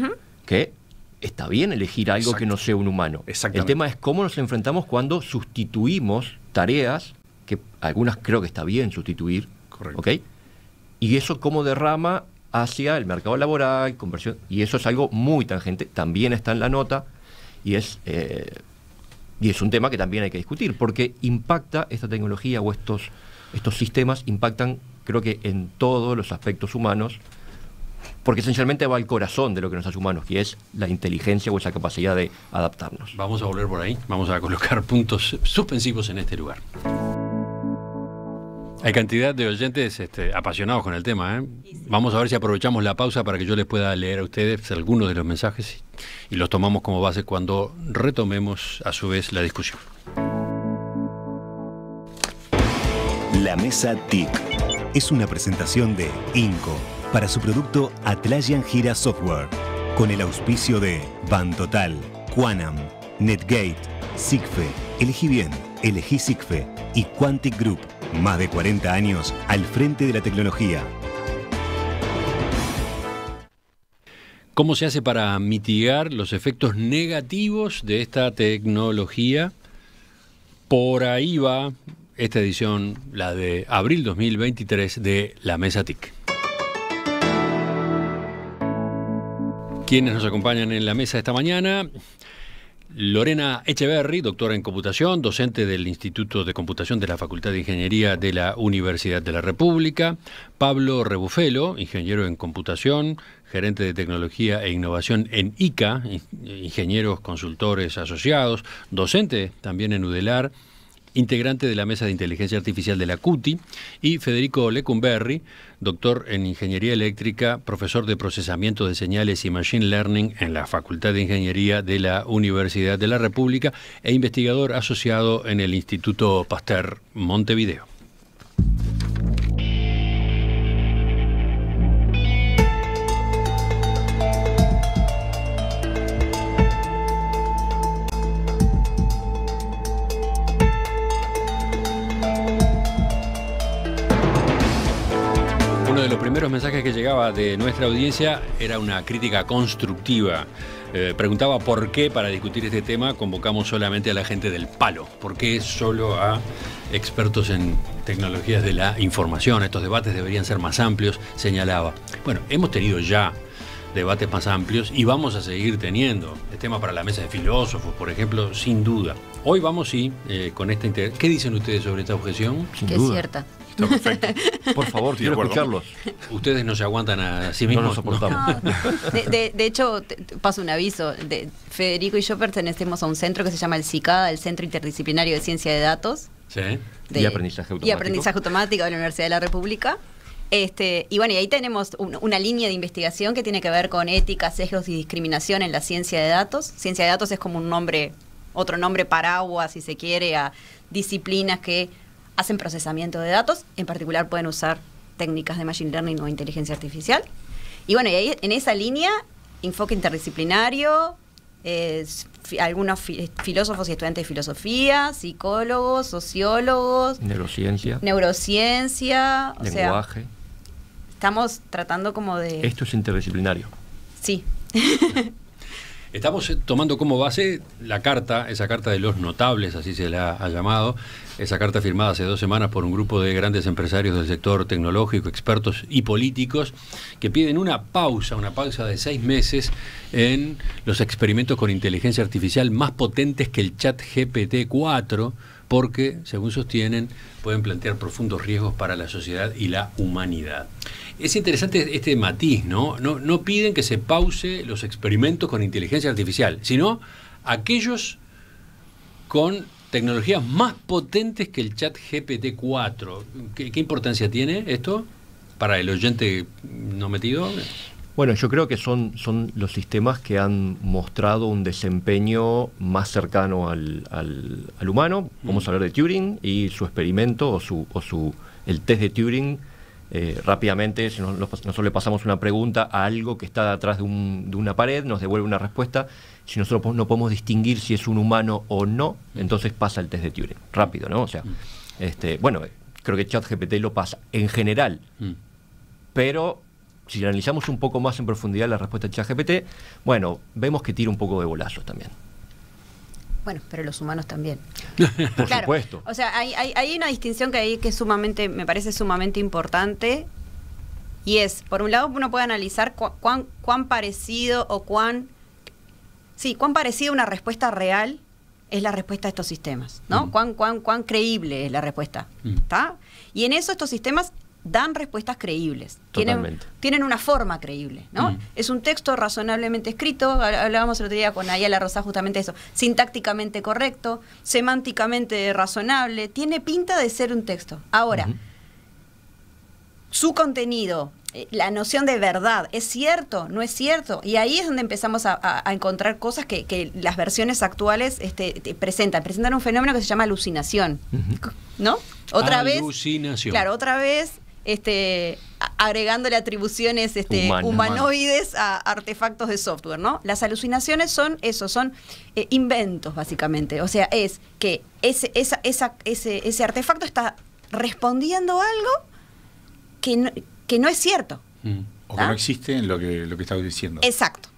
que está bien elegir algo que no sea un humano. El tema es cómo nos enfrentamos cuando sustituimos tareas, que algunas creo que está bien sustituir, ¿ok? Y eso cómo derrama hacia el mercado laboral, conversión, y eso es algo muy tangente, también está en la nota, y es un tema que también hay que discutir, porque impacta esta tecnología o estos sistemas, impactan creo que en todos los aspectos humanos, porque esencialmente va al corazón de lo que nos hace humanos, que es la inteligencia o esa capacidad de adaptarnos. Vamos a volver por ahí, vamos a colocar puntos suspensivos en este lugar. Hay cantidad de oyentes apasionados con el tema, ¿eh? Vamos a ver si aprovechamos la pausa para que yo les pueda leer a ustedes algunos de los mensajes y los tomamos como base cuando retomemos a su vez la discusión. La Mesa TIC es una presentación de INCO para su producto Atlassian Gira Software, con el auspicio de Bantotal, Quanam, Netgate, Sigfe. Elegí bien, elegí Sigfe. y Quantic Group. Más de 40 años al frente de la tecnología. ¿Cómo se hace para mitigar los efectos negativos de esta tecnología? Por ahí va esta edición, la de abril 2023 de La Mesa TIC. ¿Quiénes nos acompañan en la mesa esta mañana? Lorena Echeverry, doctora en computación, docente del Instituto de Computación de la Facultad de Ingeniería de la Universidad de la República. Pablo Rebufelo, ingeniero en computación, gerente de tecnología e innovación en ICA, ingenieros consultores asociados, docente también en UDELAR, integrante de la Mesa de Inteligencia Artificial de la CUTI, y Federico Lecumberri, doctor en Ingeniería Eléctrica, profesor de Procesamiento de Señales y Machine Learning en la Facultad de Ingeniería de la Universidad de la República e investigador asociado en el Instituto Pasteur Montevideo. Uno de los primeros mensajes que llegaba de nuestra audiencia era una crítica constructiva. Preguntaba por qué para discutir este tema convocamos solamente a la gente del palo. ¿Por qué solo a expertos en tecnologías de la información? Estos debates deberían ser más amplios, señalaba. Bueno, hemos tenido ya debates más amplios y vamos a seguir teniendo. Es tema para la mesa de filósofos, por ejemplo, sin duda. Hoy vamos, sí, con esta... ¿Qué dicen ustedes sobre esta objeción? Que es cierta. Está perfecto. Por favor, quiero escucharlos. Ustedes no se aguantan a sí mismos. No nos soportamos. No. De hecho, paso un aviso. Federico y yo pertenecemos a un centro que se llama el CICADA, el Centro Interdisciplinario de Ciencia de Datos. Sí. Y aprendizaje automático. Y aprendizaje automático de la Universidad de la República. Y bueno, y ahí tenemos una línea de investigación que tiene que ver con ética, sesgos y discriminación en la ciencia de datos. Ciencia de datos es como un nombre, otro nombre paraguas, si se quiere, a disciplinas que hacen procesamiento de datos. En particular pueden usar técnicas de Machine Learning o inteligencia artificial. Y bueno, y ahí en esa línea, enfoque interdisciplinario, algunos filósofos y estudiantes de filosofía, psicólogos, sociólogos, neurociencia, o lenguaje. Sea, estamos tratando como de... Esto es interdisciplinario. Sí. Estamos tomando como base la carta, esa carta de los notables, así se la ha llamado, esa carta firmada hace 2 semanas por un grupo de grandes empresarios del sector tecnológico, expertos y políticos, que piden una pausa de 6 meses en los experimentos con inteligencia artificial más potentes que el ChatGPT-4, porque, según sostienen, pueden plantear profundos riesgos para la sociedad y la humanidad. Es interesante este matiz, ¿no? No piden que se pause los experimentos con inteligencia artificial, sino aquellos con tecnologías más potentes que el ChatGPT-4. ¿Qué importancia tiene esto para el oyente no metido? Bueno, yo creo que son los sistemas que han mostrado un desempeño más cercano al humano. Vamos a hablar de Turing y su experimento el test de Turing. Rápidamente, si nosotros le pasamos una pregunta a algo que está detrás de una pared, nos devuelve una respuesta. Si nosotros no podemos distinguir si es un humano o no, entonces pasa el test de Turing. Rápido, ¿no? O sea, bueno, creo que ChatGPT lo pasa en general. Pero si analizamos un poco más en profundidad la respuesta de ChatGPT, bueno, vemos que tira un poco de bolazos también. Bueno, pero los humanos también. Por supuesto. O sea, hay una distinción que me parece sumamente importante, y es, por un lado, uno puede analizar cuán parecido o cuán parecida una respuesta real es la respuesta de estos sistemas, ¿no? Cuán creíble es la respuesta, ¿está? Y en eso estos sistemas dan respuestas creíbles. Tienen una forma creíble, ¿no? Es un texto razonablemente escrito, hablábamos el otro día con Ayala Rosá justamente de eso, sintácticamente correcto, semánticamente razonable, tiene pinta de ser un texto. Ahora, su contenido, la noción de verdad, ¿es cierto? ¿No es cierto? Y ahí es donde empezamos a encontrar cosas que las versiones actuales presentan un fenómeno que se llama alucinación, ¿no? Otra vez, claro, otra vez agregándole atribuciones humanoides a artefactos de software, ¿no? Las alucinaciones son inventos, básicamente. O sea, es que ese artefacto está respondiendo a algo que no es cierto. O que no existe en lo que estabas diciendo. Exacto.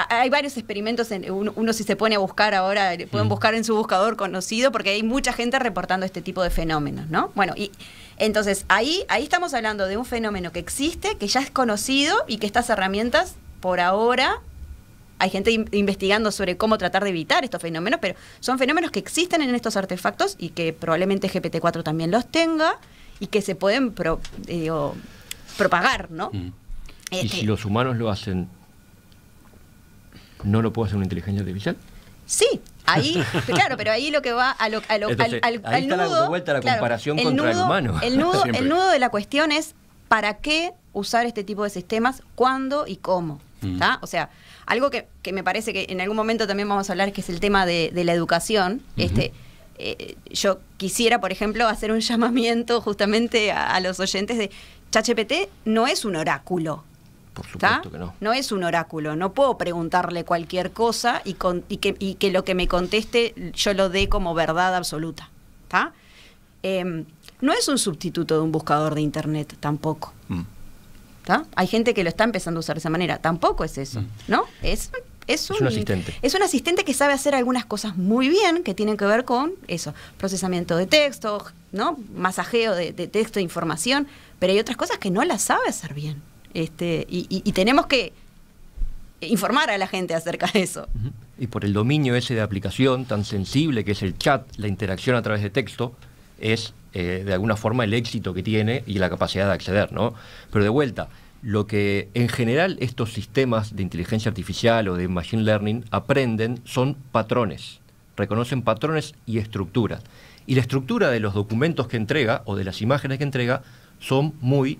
Hay varios experimentos, uno si se pone a buscar ahora, pueden buscar en su buscador conocido, porque hay mucha gente reportando este tipo de fenómenos, ¿no? Bueno, y entonces ahí estamos hablando de un fenómeno que existe, que ya es conocido y que estas herramientas, por ahora, hay gente investigando sobre cómo tratar de evitar estos fenómenos, pero son fenómenos que existen en estos artefactos y que probablemente GPT-4 también los tenga y que se pueden propagar, ¿no? ¿Y si los humanos lo hacen, no lo puede hacer una inteligencia artificial? Sí, ahí, claro, pero ahí lo que va Entonces, al ahí está nudo, de vuelta la comparación claro, contra el humano. El nudo de la cuestión es ¿para qué usar este tipo de sistemas? ¿Cuándo y cómo? ¿Tá? O sea, algo que me parece que en algún momento también vamos a hablar, que es el tema de la educación. Yo quisiera, por ejemplo, hacer un llamamiento justamente a los oyentes de ChatGPT. No es un oráculo. Por supuesto que no. No es un oráculo. No puedo preguntarle cualquier cosa y que lo que me conteste yo lo dé como verdad absoluta. ¿Tá? No es un sustituto de un buscador de internet tampoco. ¿Tá? Hay gente que lo está empezando a usar de esa manera. Tampoco es eso, ¿no? Es un asistente. Es un asistente que sabe hacer algunas cosas muy bien, que tienen que ver con eso, procesamiento de texto, ¿no? Masajeo de texto, de información, pero hay otras cosas que no las sabe hacer bien. Y tenemos que informar a la gente acerca de eso. Y por el dominio ese de aplicación tan sensible que es el chat, la interacción a través de texto, es de alguna forma el éxito que tiene y la capacidad de acceder, ¿no? Pero de vuelta, lo que en general estos sistemas de inteligencia artificial o de machine learning aprenden son patrones, reconocen patrones y estructuras. Y la estructura de los documentos que entrega o de las imágenes que entrega son muy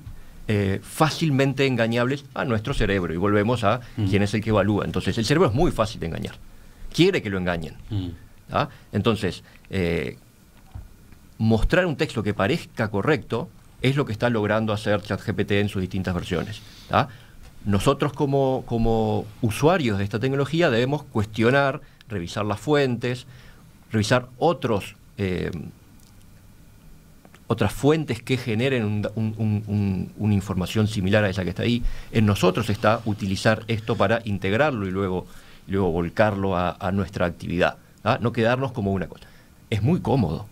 fácilmente engañables a nuestro cerebro. Y volvemos a quién es el que evalúa. Entonces, el cerebro es muy fácil de engañar. Quiere que lo engañen. ¿Ah? Entonces, mostrar un texto que parezca correcto es lo que está logrando hacer ChatGPT en sus distintas versiones. ¿Ah? Nosotros como usuarios de esta tecnología debemos cuestionar, revisar las fuentes, revisar otras fuentes que generen una información similar a esa que está ahí. En nosotros está utilizar esto para integrarlo y luego volcarlo a nuestra actividad. ¿Ah? No quedarnos como una cosa. Es muy cómodo.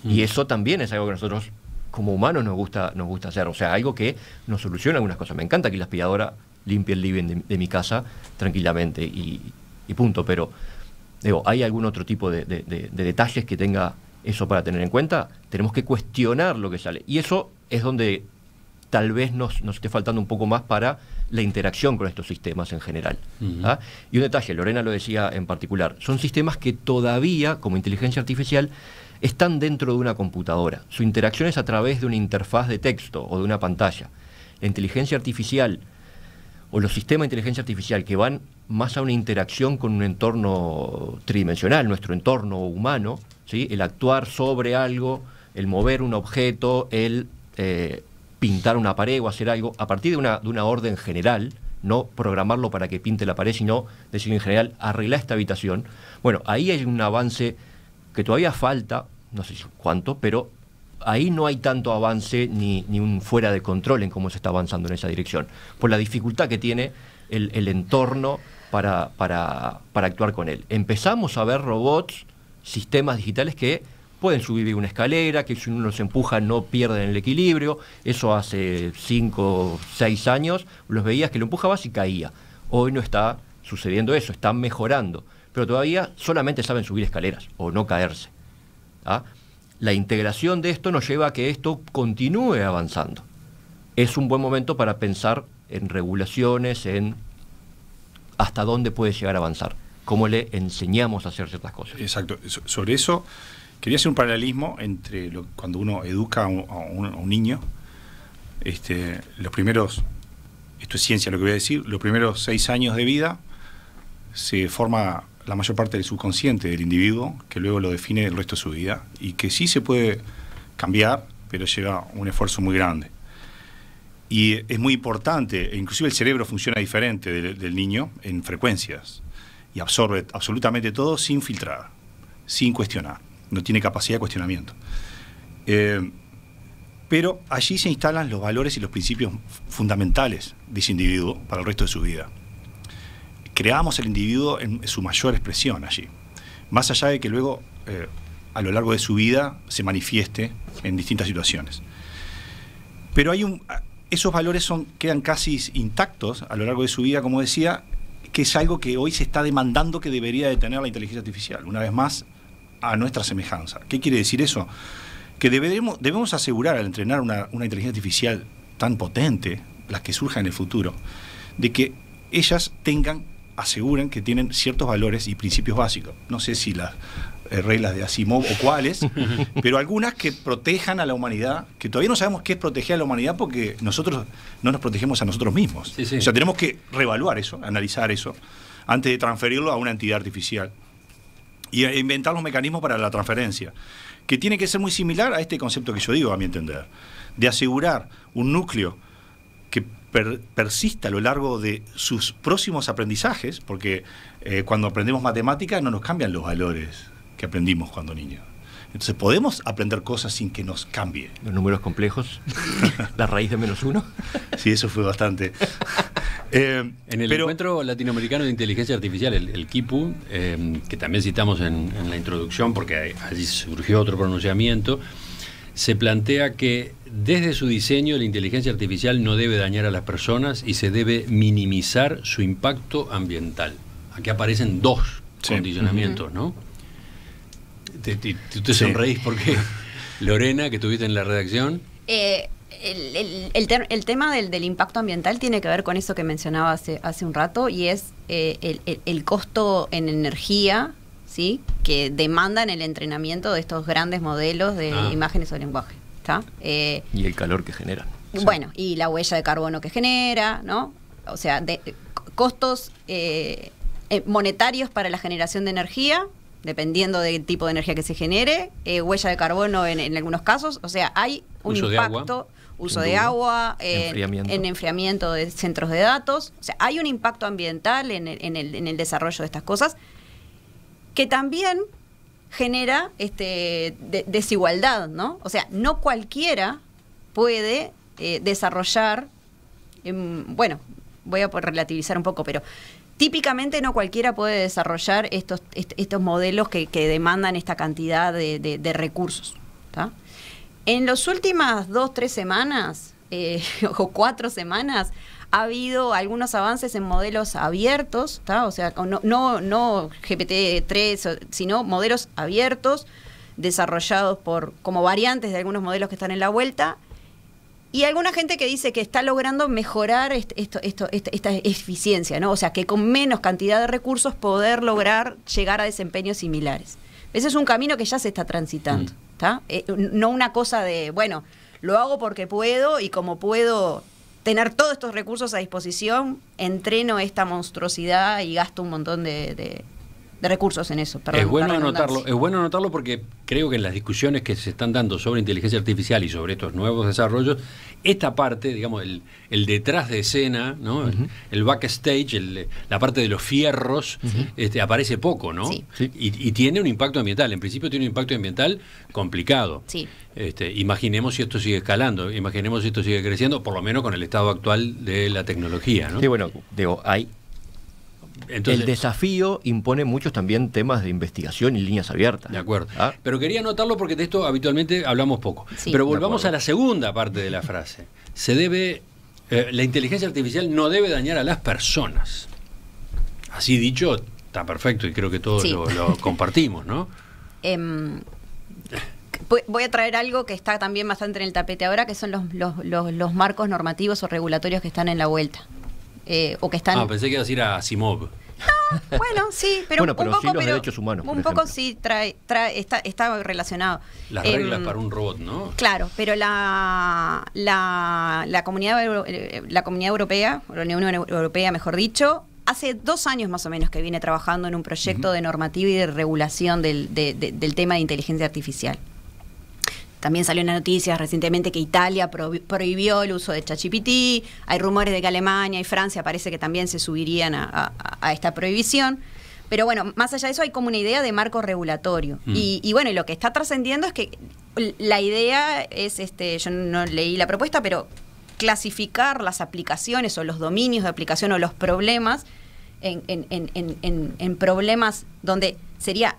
Y eso también es algo que nosotros como humanos nos gusta hacer. O sea, algo que nos soluciona algunas cosas. Me encanta que la aspiradora limpie el living de mi casa tranquilamente y punto. Pero digo, ¿hay algún otro tipo de detalles que tenga eso para tener en cuenta? Tenemos que cuestionar lo que sale. Y eso es donde tal vez nos esté faltando un poco más para la interacción con estos sistemas en general. ¿Ah? Y un detalle, Lorena lo decía en particular, son sistemas que todavía, como inteligencia artificial, están dentro de una computadora. Su interacción es a través de una interfaz de texto o de una pantalla. La inteligencia artificial o los sistemas de inteligencia artificial que van más a una interacción con un entorno tridimensional, nuestro entorno humano, ¿sí? El actuar sobre algo, el mover un objeto, el pintar una pared o hacer algo, a partir de una orden general, no programarlo para que pinte la pared, sino decir en general, arreglar esta habitación. Bueno, ahí hay un avance que todavía falta, no sé cuánto, pero ahí no hay tanto avance ni un fuera de control en cómo se está avanzando en esa dirección, por la dificultad que tiene el entorno para actuar con él. Empezamos a ver robots, sistemas digitales que pueden subir una escalera, que si uno los empuja no pierden el equilibrio. Eso hace 5 o 6 años, los veías que lo empujabas y caía. Hoy no está sucediendo eso, están mejorando, pero todavía solamente saben subir escaleras o no caerse. ¿Ah? La integración de esto nos lleva a que esto continúe avanzando. Es un buen momento para pensar en regulaciones, en hasta dónde puede llegar a avanzar, cómo le enseñamos a hacer ciertas cosas. Exacto. Sobre eso, quería hacer un paralelismo entre cuando uno educa a un niño, los primeros, esto es ciencia lo que voy a decir, los primeros 6 años de vida se forma la mayor parte del subconsciente del individuo, que luego lo define el resto de su vida, y que sí se puede cambiar, pero lleva un esfuerzo muy grande. Y es muy importante, inclusive el cerebro funciona diferente del niño en frecuencias y absorbe absolutamente todo sin filtrar, sin cuestionar, no tiene capacidad de cuestionamiento. Pero allí se instalan los valores y los principios fundamentales de ese individuo para el resto de su vida. Creamos el individuo en su mayor expresión allí, más allá de que luego a lo largo de su vida se manifieste en distintas situaciones. Pero esos valores quedan casi intactos a lo largo de su vida, como decía, que es algo que hoy se está demandando que debería de tener la inteligencia artificial, una vez más a nuestra semejanza. ¿Qué quiere decir eso? Que debemos asegurar al entrenar una inteligencia artificial tan potente, las que surjan en el futuro, de que ellas aseguren que tienen ciertos valores y principios básicos. No sé si las reglas de Asimov o cuáles, pero algunas que protejan a la humanidad, que todavía no sabemos qué es proteger a la humanidad porque nosotros no nos protegemos a nosotros mismos. Sí, sí. O sea, tenemos que reevaluar eso, analizar eso, antes de transferirlo a una entidad artificial. Y inventar los mecanismos para la transferencia, que tiene que ser muy similar a este concepto que yo digo, a mi entender, de asegurar un núcleo que persista a lo largo de sus próximos aprendizajes, porque cuando aprendemos matemática no nos cambian los valores que aprendimos cuando niños. Entonces podemos aprender cosas sin que nos cambie. Los números complejos, la raíz de -1. Sí, eso fue bastante. En el Encuentro Latinoamericano de Inteligencia Artificial, el KIPU, que también citamos en la introducción porque allí surgió otro pronunciamiento, se plantea que desde su diseño la inteligencia artificial no debe dañar a las personas y se debe minimizar su impacto ambiental. Aquí aparecen dos condicionamientos, ¿no? Tú te sonreís porque, Lorena, que estuviste en la redacción. El tema del impacto ambiental tiene que ver con eso que mencionaba hace un rato, y es el costo en energía, ¿sí?, que demandan el entrenamiento de estos grandes modelos de imágenes o lenguaje. ¿Está? Y el calor que generan. Bueno, y la huella de carbono que genera, ¿no? O sea, costos monetarios para la generación de energía, dependiendo del tipo de energía que se genere, huella de carbono en algunos casos. O sea, hay un impacto, uso de agua, en enfriamiento de centros de datos. O sea, hay un impacto ambiental en el desarrollo de estas cosas, que también genera desigualdad, ¿no? O sea, no cualquiera puede desarrollar, bueno, voy a relativizar un poco, pero típicamente no cualquiera puede desarrollar estos modelos que demandan esta cantidad de recursos, ¿tá? En las últimas 2-3 semanas, o 4 semanas, ha habido algunos avances en modelos abiertos, ¿tá? O sea, no GPT-3, sino modelos abiertos, desarrollados como variantes de algunos modelos que están en la vuelta, y alguna gente que dice que está logrando mejorar esta eficiencia, ¿no? O sea, que con menos cantidad de recursos poder lograr llegar a desempeños similares. Ese es un camino que ya se está transitando, ¿tá? No una cosa de, bueno, lo hago porque puedo, y como puedo tener todos estos recursos a disposición, entreno esta monstruosidad y gasto un montón de recursos en eso. Perdón, es bueno anotarlo porque creo que en las discusiones que se están dando sobre inteligencia artificial y sobre estos nuevos desarrollos, esta parte, digamos, el detrás de escena, ¿no? El backstage, la parte de los fierros, aparece poco, ¿no? Sí. Y tiene un impacto ambiental. En principio tiene un impacto ambiental complicado. Sí. Imaginemos si esto sigue escalando, imaginemos si esto sigue creciendo, por lo menos con el estado actual de la tecnología, ¿no? Sí, bueno, digo, entonces, el desafío impone muchos también temas de investigación y líneas abiertas. De acuerdo. Pero quería anotarlo porque de esto habitualmente hablamos poco. Sí. Pero volvamos a la segunda parte de la frase. La inteligencia artificial no debe dañar a las personas. Así dicho, está perfecto y creo que todos lo compartimos, ¿no? Voy a traer algo que está también bastante en el tapete ahora, que son los marcos normativos o regulatorios que están en la vuelta. O que están... pensé que ibas a ir a Asimov. No, bueno, sí, pero un poco, sí los derechos humanos, un poco sí está relacionado. Las reglas para un robot, ¿no? Claro, pero la comunidad europea, o la Unión Europea, mejor dicho, hace 2 años más o menos que viene trabajando en un proyecto de normativa y de regulación del tema de inteligencia artificial. también salió en las noticias recientemente que Italia prohibió el uso de ChatGPT, hay rumores de que Alemania y Francia parece que también se subirían a esta prohibición. Pero bueno, más allá de eso hay como una idea de marco regulatorio. Y bueno, y lo que está trascendiendo es que la idea es, yo no leí la propuesta, pero clasificar las aplicaciones o los dominios de aplicación o los problemas en problemas donde sería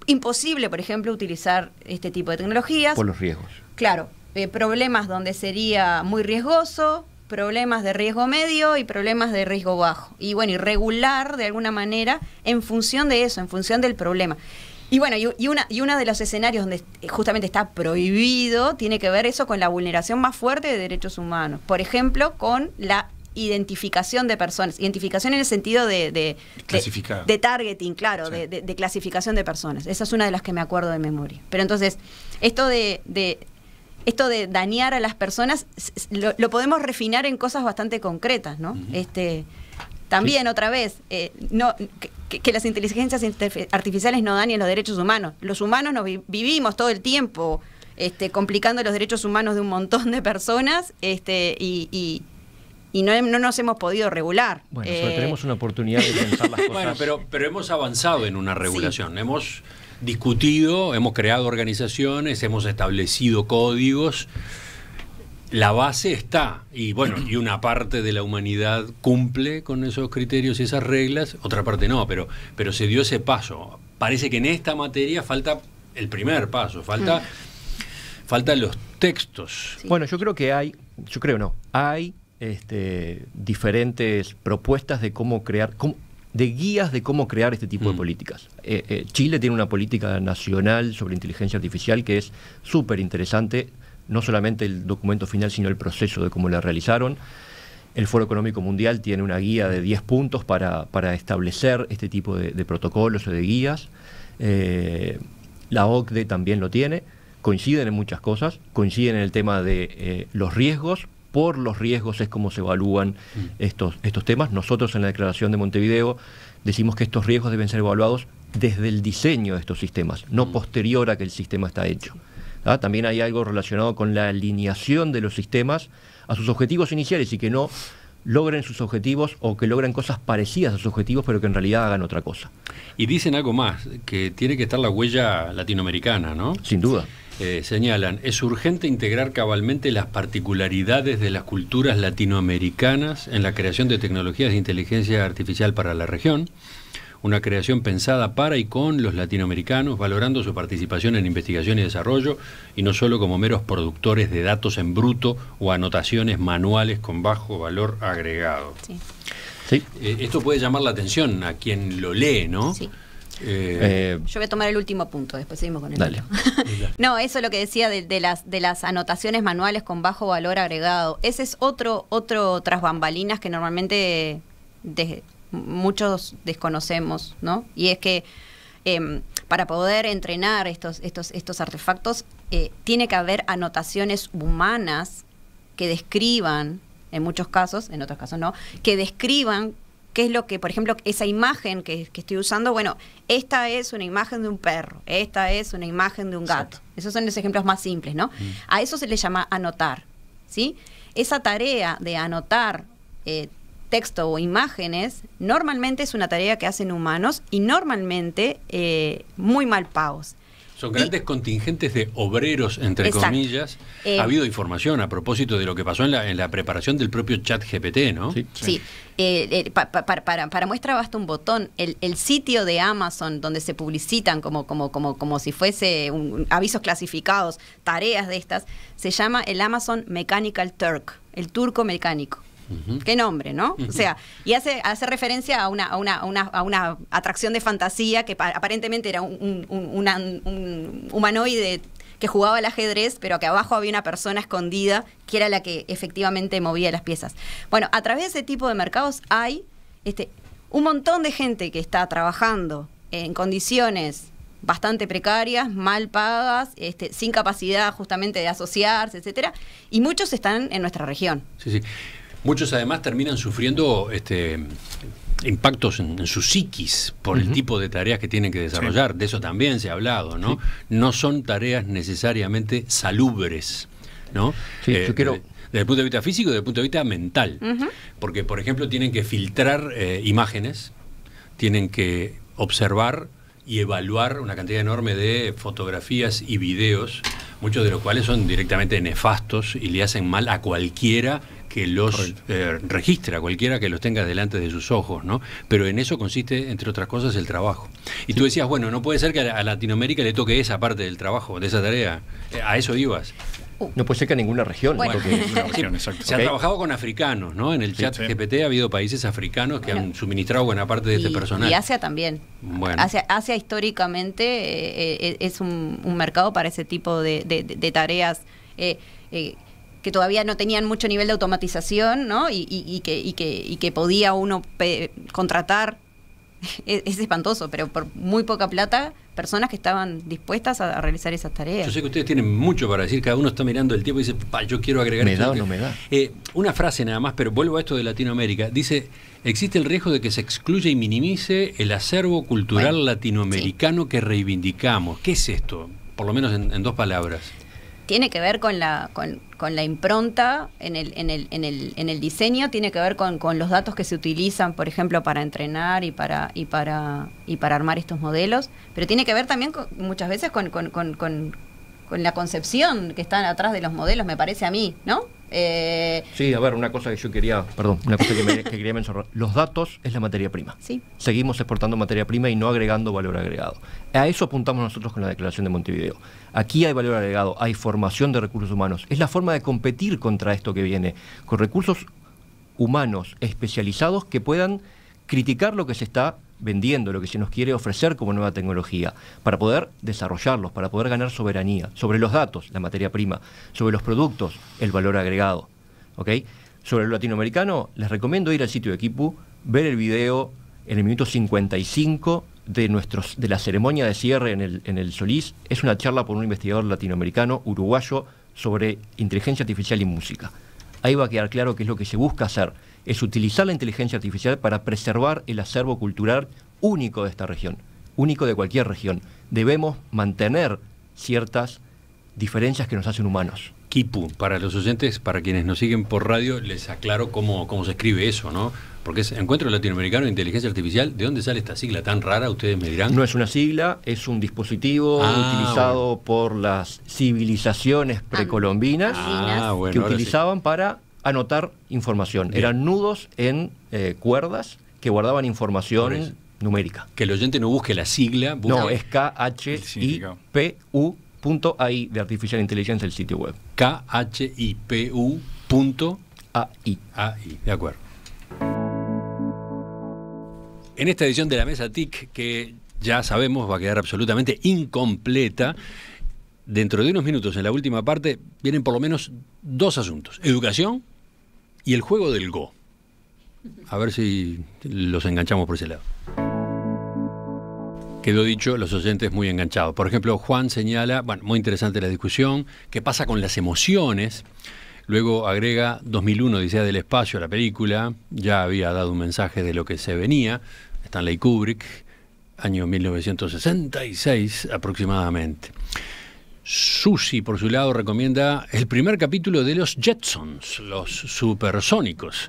imposible, por ejemplo, utilizar este tipo de tecnologías. Por los riesgos. Claro, problemas donde sería muy riesgoso, problemas de riesgo medio y problemas de riesgo bajo. Y bueno, y regular de alguna manera en función de eso, en función del problema. Y bueno, y uno de los escenarios donde justamente está prohibido tiene que ver eso con la vulneración más fuerte de derechos humanos. Por ejemplo, con la identificación de personas, identificación en el sentido de targeting, claro, sí. de clasificación de personas. Esa es una de las que me acuerdo de memoria. Pero entonces, esto de dañar a las personas lo podemos refinar en cosas bastante concretas, ¿no? También, sí. Otra vez, que las inteligencias artificiales no dañen los derechos humanos. Los humanos nos vivimos todo el tiempo complicando los derechos humanos de un montón de personas y no nos hemos podido regular. Bueno, tenemos una oportunidad de pensar las cosas. Bueno, pero hemos avanzado en una regulación. Sí. Hemos discutido, hemos creado organizaciones, hemos establecido códigos. La base está. Y bueno, y una parte de la humanidad cumple con esos criterios y esas reglas, otra parte no, pero se dio ese paso. Parece que en esta materia falta el primer paso, faltan los textos. Sí. Bueno, yo creo que hay diferentes propuestas de cómo crear, de guías de cómo crear este tipo de políticas. Chile tiene una política nacional sobre inteligencia artificial que es súper interesante, no solamente el documento final, sino el proceso de cómo la realizaron. El Foro Económico Mundial tiene una guía de 10 puntos para establecer este tipo de protocolos o de guías. La OCDE también lo tiene. Coinciden en muchas cosas, coinciden en el tema de los riesgos. Por los riesgos es como se evalúan estos temas. Nosotros en la Declaración de Montevideo decimos que estos riesgos deben ser evaluados desde el diseño de estos sistemas, no posterior a que el sistema está hecho. ¿Ah? También hay algo relacionado con la alineación de los sistemas a sus objetivos iniciales y que no logren sus objetivos o que logren cosas parecidas a sus objetivos pero que en realidad hagan otra cosa. Y dicen algo más, que tiene que estar la huella latinoamericana, ¿no? Sin duda. Señalan, es urgente integrar cabalmente las particularidades de las culturas latinoamericanas en la creación de tecnologías de inteligencia artificial para la región, una creación pensada para y con los latinoamericanos, valorando su participación en investigación y desarrollo, y no solo como meros productores de datos en bruto o anotaciones manuales con bajo valor agregado. Sí. Sí. Esto puede llamar la atención a quien lo lee, ¿no? Sí. Yo voy a tomar el último punto, después seguimos con el otro. No, eso es lo que decía de las anotaciones manuales con bajo valor agregado. Ese es otro tras bambalinas que normalmente muchos desconocemos, ¿no? Y es que para poder entrenar estos artefactos tiene que haber anotaciones humanas que describan, en muchos casos, en otros casos no, que describan qué es lo que, por ejemplo, esa imagen que estoy usando, bueno, esta es una imagen de un perro, esta es una imagen de un gato. Exacto. Esos son los ejemplos más simples, ¿no? A eso se le llama anotar, ¿sí? Esa tarea de anotar texto o imágenes, normalmente es una tarea que hacen humanos y normalmente muy mal pagos. Son grandes contingentes de obreros, entre exacto. comillas. Ha habido información a propósito de lo que pasó en la preparación del propio ChatGPT, ¿no? Sí. Sí. Para muestra basta un botón. El sitio de Amazon donde se publicitan como si fuese avisos clasificados, tareas de estas, se llama el Amazon Mechanical Turk, el turco mecánico. Qué nombre, ¿no? O sea, y hace referencia a una atracción de fantasía que aparentemente era un humanoide que jugaba al ajedrez, pero que abajo había una persona escondida que era la que efectivamente movía las piezas. Bueno, a través de ese tipo de mercados hay un montón de gente que está trabajando en condiciones bastante precarias, mal pagas, sin capacidad justamente de asociarse, etcétera, y muchos están en nuestra región. Sí, sí. Muchos además terminan sufriendo impactos en su psiquis por el tipo de tareas que tienen que desarrollar. De eso también se ha hablado, ¿no? No son tareas necesariamente salubres, ¿no? Yo quiero... Desde el punto de vista físico y desde el punto de vista mental. Porque, por ejemplo, tienen que filtrar imágenes, tienen que observar y evaluar una cantidad enorme de fotografías y videos, muchos de los cuales son directamente nefastos y le hacen mal a cualquiera que los registre, a cualquiera que los tenga delante de sus ojos, ¿no? Pero en eso consiste, entre otras cosas, el trabajo. Y tú decías, bueno, no puede ser que a Latinoamérica le toque esa parte del trabajo, de esa tarea. A eso ibas. No puede ser que a ninguna región. Bueno. Se ha trabajado con africanos, ¿no? En el chat GPT ha habido países africanos que han suministrado buena parte de este personal. Y Asia también. Bueno. Asia históricamente es un mercado para ese tipo de tareas que todavía no tenían mucho nivel de automatización, ¿no? Y que podía uno contratar. Es espantoso, pero por muy poca plata, personas que estaban dispuestas a realizar esas tareas. Yo sé que ustedes tienen mucho para decir, cada uno está mirando el tiempo y dice, yo quiero agregar ¿Me esto. da o no me da? Una frase nada más, pero vuelvo a esto de Latinoamérica. Dice, existe el riesgo de que se excluya y minimice el acervo cultural latinoamericano que reivindicamos. ¿Qué es esto? Por lo menos en 2 palabras. Tiene que ver con la impronta en el diseño, tiene que ver con los datos que se utilizan, por ejemplo, para entrenar y para armar estos modelos, pero tiene que ver también muchas veces con la concepción que está atrás de los modelos, me parece a mí, ¿no? Sí, a ver, una cosa que yo quería, que quería mencionar. Los datos es la materia prima. Sí. Seguimos exportando materia prima y no agregando valor agregado. A eso apuntamos nosotros con la Declaración de Montevideo. Aquí hay valor agregado, hay formación de recursos humanos. Es la forma de competir contra esto que viene, con recursos humanos especializados que puedan criticar lo que se está vendiendo, lo que se nos quiere ofrecer como nueva tecnología, para poder desarrollarlos, para poder ganar soberanía sobre los datos, la materia prima, sobre los productos, el valor agregado. ¿Ok? Sobre lo latinoamericano, les recomiendo ir al sitio de Equipu, ver el video en el minuto 55 de la ceremonia de cierre en el Solís. Es una charla por un investigador latinoamericano, uruguayo, sobre inteligencia artificial y música. Ahí va a quedar claro qué es lo que se busca hacer. Es utilizar la inteligencia artificial para preservar el acervo cultural único de esta región, único de cualquier región. Debemos mantener ciertas diferencias que nos hacen humanos. Kipu, para los oyentes, para quienes nos siguen por radio, les aclaro cómo se escribe eso, ¿no? Porque es Encuentro Latinoamericano de Inteligencia Artificial. ¿De dónde sale esta sigla tan rara? Ustedes me dirán. No es una sigla, es un dispositivo utilizado por las civilizaciones precolombinas que utilizaban para anotar información. Bien. Eran nudos en cuerdas que guardaban información numérica. Que el oyente no busque la sigla. No, es KHIPU.ai de Artificial Intelligence, el sitio web. KHIPU.ai. De acuerdo. En esta edición de la Mesa TIC, que ya sabemos va a quedar absolutamente incompleta, dentro de unos minutos, en la última parte, vienen por lo menos 2 asuntos. Educación y el juego del Go. A ver si los enganchamos por ese lado. Quedó dicho, los oyentes muy enganchados. Por ejemplo, Juan señala, muy interesante la discusión, qué pasa con las emociones. Luego agrega 2001, Odisea del Espacio, la película. Ya había dado un mensaje de lo que se venía. Stanley Kubrick, año 1966 aproximadamente. Susi, por su lado, recomienda el primer capítulo de los Jetsons, los supersónicos.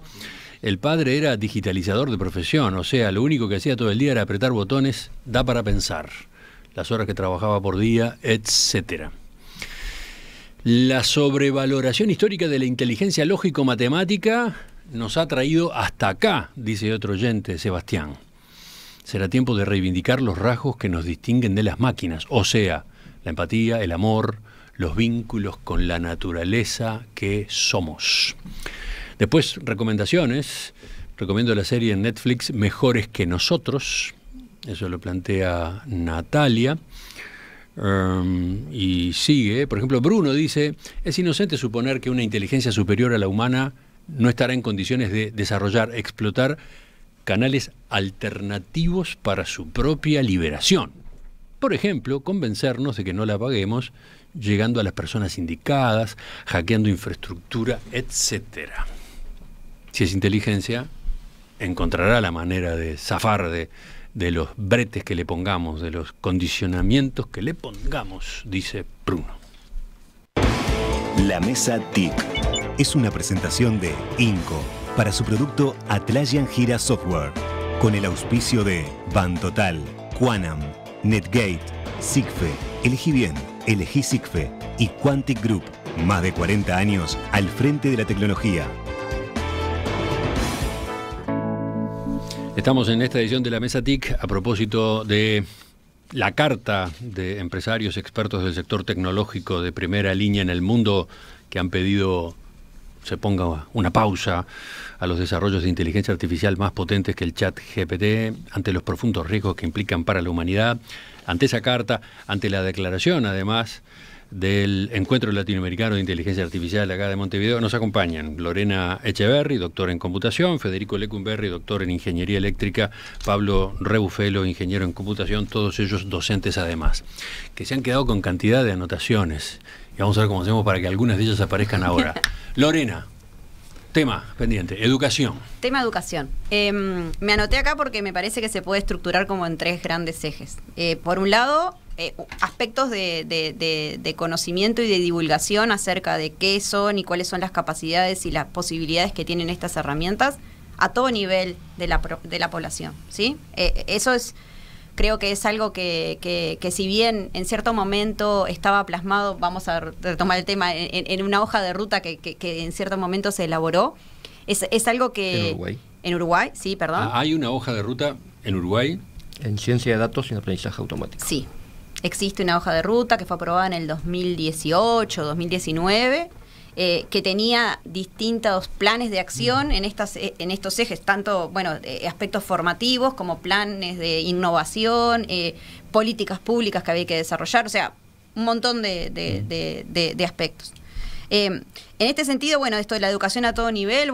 El padre era digitalizador de profesión, o sea, lo único que hacía todo el día era apretar botones, da para pensar, las horas que trabajaba por día, etcétera. La sobrevaloración histórica de la inteligencia lógico-matemática nos ha traído hasta acá, dice otro oyente, Sebastián. Será tiempo de reivindicar los rasgos que nos distinguen de las máquinas, o sea, la empatía, el amor, los vínculos con la naturaleza que somos. Después, recomendaciones. Recomiendo la serie en Netflix Mejores que Nosotros. Eso lo plantea Natalia. Y sigue. Por ejemplo, Bruno dice, es inocente suponer que una inteligencia superior a la humana no estará en condiciones de desarrollar, explotar canales alternativos para su propia liberación. Por ejemplo, convencernos de que no la paguemos, llegando a las personas indicadas, hackeando infraestructura, etcétera. Si es inteligencia, encontrará la manera de zafar de los bretes que le pongamos, de los condicionamientos que le pongamos, dice Bruno. La Mesa TIC es una presentación de Inco para su producto Atlassian Gira Software, con el auspicio de Bantotal, Quanam, Netgate, Sigfe, Elegí Bien, Elegí Sigfe y Quantic Group. Más de 40 años al frente de la tecnología. Estamos en esta edición de la Mesa TIC a propósito de la carta de empresarios expertos del sector tecnológico de primera línea en el mundo que han pedido se ponga una pausa a los desarrollos de inteligencia artificial más potentes que el ChatGPT, ante los profundos riesgos que implican para la humanidad. Ante esa carta, ante la declaración, además, del Encuentro Latinoamericano de Inteligencia Artificial acá de Montevideo, nos acompañan Lorena Echeverri, doctora en computación, Federico Lecumberri, doctor en ingeniería eléctrica, Pablo Rebufelo, ingeniero en computación, todos ellos docentes además, que se han quedado con cantidad de anotaciones. Y vamos a ver cómo hacemos para que algunas de ellas aparezcan ahora. Lorena, tema pendiente, educación. Tema educación. Me anoté acá porque me parece que se puede estructurar como en 3 grandes ejes. Por un lado, aspectos de conocimiento y de divulgación acerca de qué son y cuáles son las capacidades y las posibilidades que tienen estas herramientas a todo nivel de la población, ¿sí? Eso es, creo que es algo que si bien en cierto momento estaba plasmado, vamos a retomar el tema, en una hoja de ruta que en cierto momento se elaboró, es algo que... En Uruguay. En Uruguay, sí, perdón. ¿Hay una hoja de ruta en Uruguay? En ciencia de datos y en aprendizaje automático. Sí. Existe una hoja de ruta que fue aprobada en el 2018, 2019, que tenía distintos planes de acción en estos ejes, tanto aspectos formativos como planes de innovación, políticas públicas que había que desarrollar, o sea, un montón de aspectos. En este sentido, esto de la educación a todo nivel,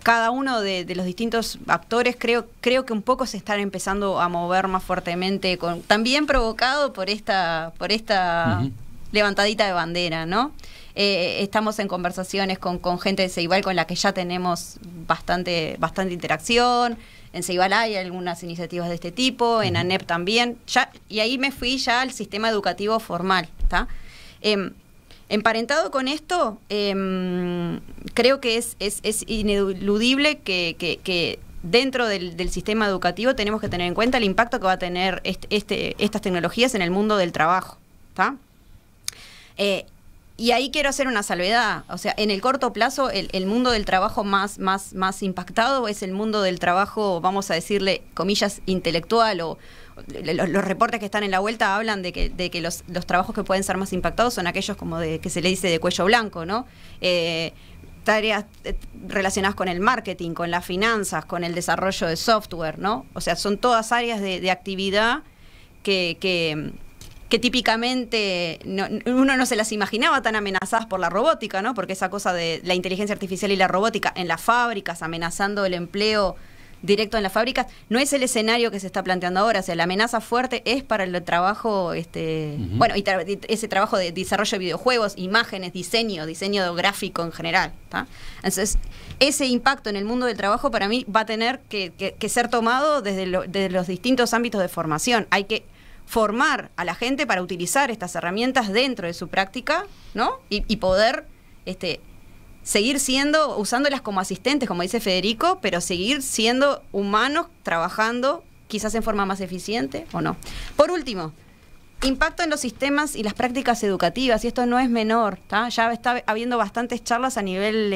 cada uno de los distintos actores creo que un poco se están empezando a mover más fuertemente, también provocado por esta levantadita de bandera, ¿no? Estamos en conversaciones con gente de Ceibal con la que ya tenemos bastante interacción. En Ceibal hay algunas iniciativas de este tipo, en ANEP también, y ahí me fui ya al sistema educativo formal, ¿está? Emparentado con esto, creo que es ineludible que dentro del sistema educativo tenemos que tener en cuenta el impacto que va a tener estas tecnologías en el mundo del trabajo, ¿está? Y ahí quiero hacer una salvedad, o sea, en el corto plazo el mundo del trabajo más impactado es el mundo del trabajo, vamos a decirle, comillas, intelectual, o los reportes que están en la vuelta hablan de que los trabajos que pueden ser más impactados son aquellos como que se le dice de cuello blanco, ¿no? Tareas relacionadas con el marketing, con las finanzas, con el desarrollo de software, ¿no? O sea, son todas áreas de actividad que típicamente uno no se las imaginaba tan amenazadas por la robótica, ¿no? Porque esa cosa de la inteligencia artificial y la robótica en las fábricas, amenazando el empleo directo en las fábricas, no es el escenario que se está planteando ahora. O sea, la amenaza fuerte es para el trabajo, ese trabajo de desarrollo de videojuegos, imágenes, diseño gráfico en general, ¿tá? Entonces, ese impacto en el mundo del trabajo para mí va a tener que ser tomado desde los distintos ámbitos de formación. Hay que formar a la gente para utilizar estas herramientas dentro de su práctica, ¿no? Y poder seguir usándolas como asistentes, como dice Federico, pero seguir siendo humanos, trabajando quizás en forma más eficiente o no. Por último, impacto en los sistemas y las prácticas educativas, y esto no es menor, ¿tá? Ya está habiendo bastantes charlas a nivel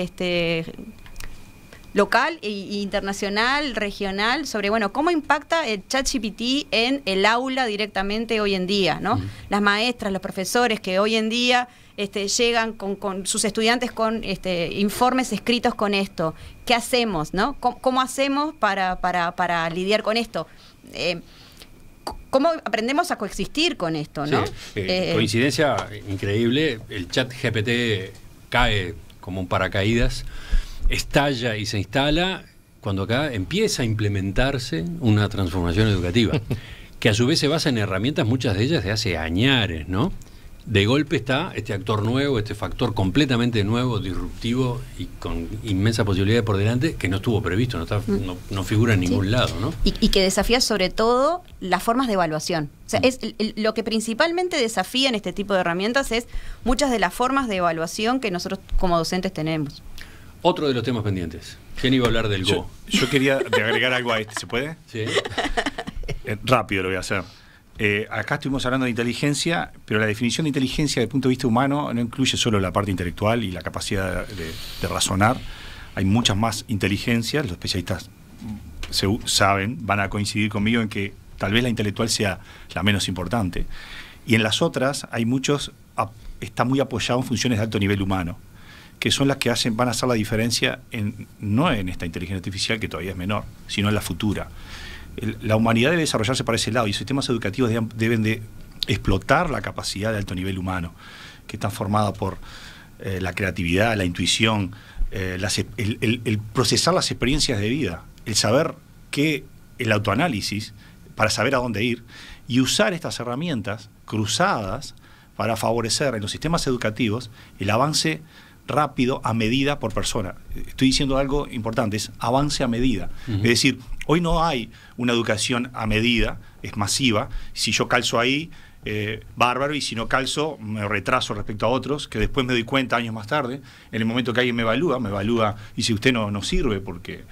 local e internacional, regional, sobre, cómo impacta el ChatGPT en el aula directamente hoy en día, ¿no? Las maestras, los profesores que hoy en día llegan con sus estudiantes con informes escritos con esto. ¿Qué hacemos, no? ¿Cómo hacemos para lidiar con esto? ¿Cómo aprendemos a coexistir con esto, no? Sí, coincidencia increíble, el ChatGPT cae como un paracaídas, estalla y se instala cuando acá empieza a implementarse una transformación educativa, que a su vez se basa en herramientas, muchas de ellas de hace añares, ¿no? De golpe está este actor nuevo, este factor completamente nuevo, disruptivo y con inmensa posibilidad por delante que no estuvo previsto, no figura en ningún lado, ¿no? Y que desafía sobre todo las formas de evaluación. O sea, es lo que principalmente desafía en este tipo de herramientas es muchas de las formas de evaluación que nosotros como docentes tenemos. Otro de los temas pendientes. ¿Quién iba a hablar del Go? Yo quería agregar algo a este, ¿se puede? Sí. Rápido lo voy a hacer. Acá estuvimos hablando de inteligencia, pero la definición de inteligencia desde el punto de vista humano no incluye solo la parte intelectual y la capacidad de razonar. Hay muchas más inteligencias. Los especialistas saben, van a coincidir conmigo en que tal vez la intelectual sea la menos importante. Y en las otras hay muchos, está muy apoyado en funciones de alto nivel humano, que son las que van a hacer la diferencia no en esta inteligencia artificial, que todavía es menor, sino en la futura. La humanidad debe desarrollarse para ese lado y los sistemas educativos deben de explotar la capacidad de alto nivel humano, que está formada por la creatividad, la intuición, el procesar las experiencias de vida, el saber el autoanálisis para saber a dónde ir y usar estas herramientas cruzadas para favorecer en los sistemas educativos el avance rápido a medida por persona. Estoy diciendo algo importante, es avance a medida. Es decir, hoy no hay una educación a medida, es masiva. Si yo calzo ahí, bárbaro, y si no calzo, me retraso respecto a otros, que después me doy cuenta años más tarde. En el momento que alguien me evalúa, y si usted no sirve porque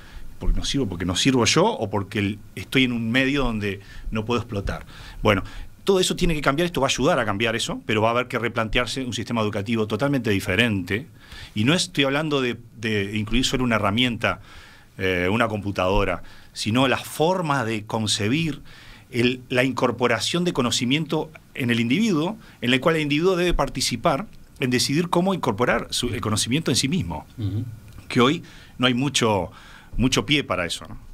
no sirvo yo o porque estoy en un medio donde no puedo explotar. Bueno, todo eso tiene que cambiar, esto va a ayudar a cambiar eso, pero va a haber que replantearse un sistema educativo totalmente diferente. Y no estoy hablando de incluir solo una herramienta, una computadora, sino la forma de concebir la incorporación de conocimiento en el individuo, en el cual el individuo debe participar en decidir cómo incorporar el conocimiento en sí mismo. Que hoy no hay mucho pie para eso, ¿no?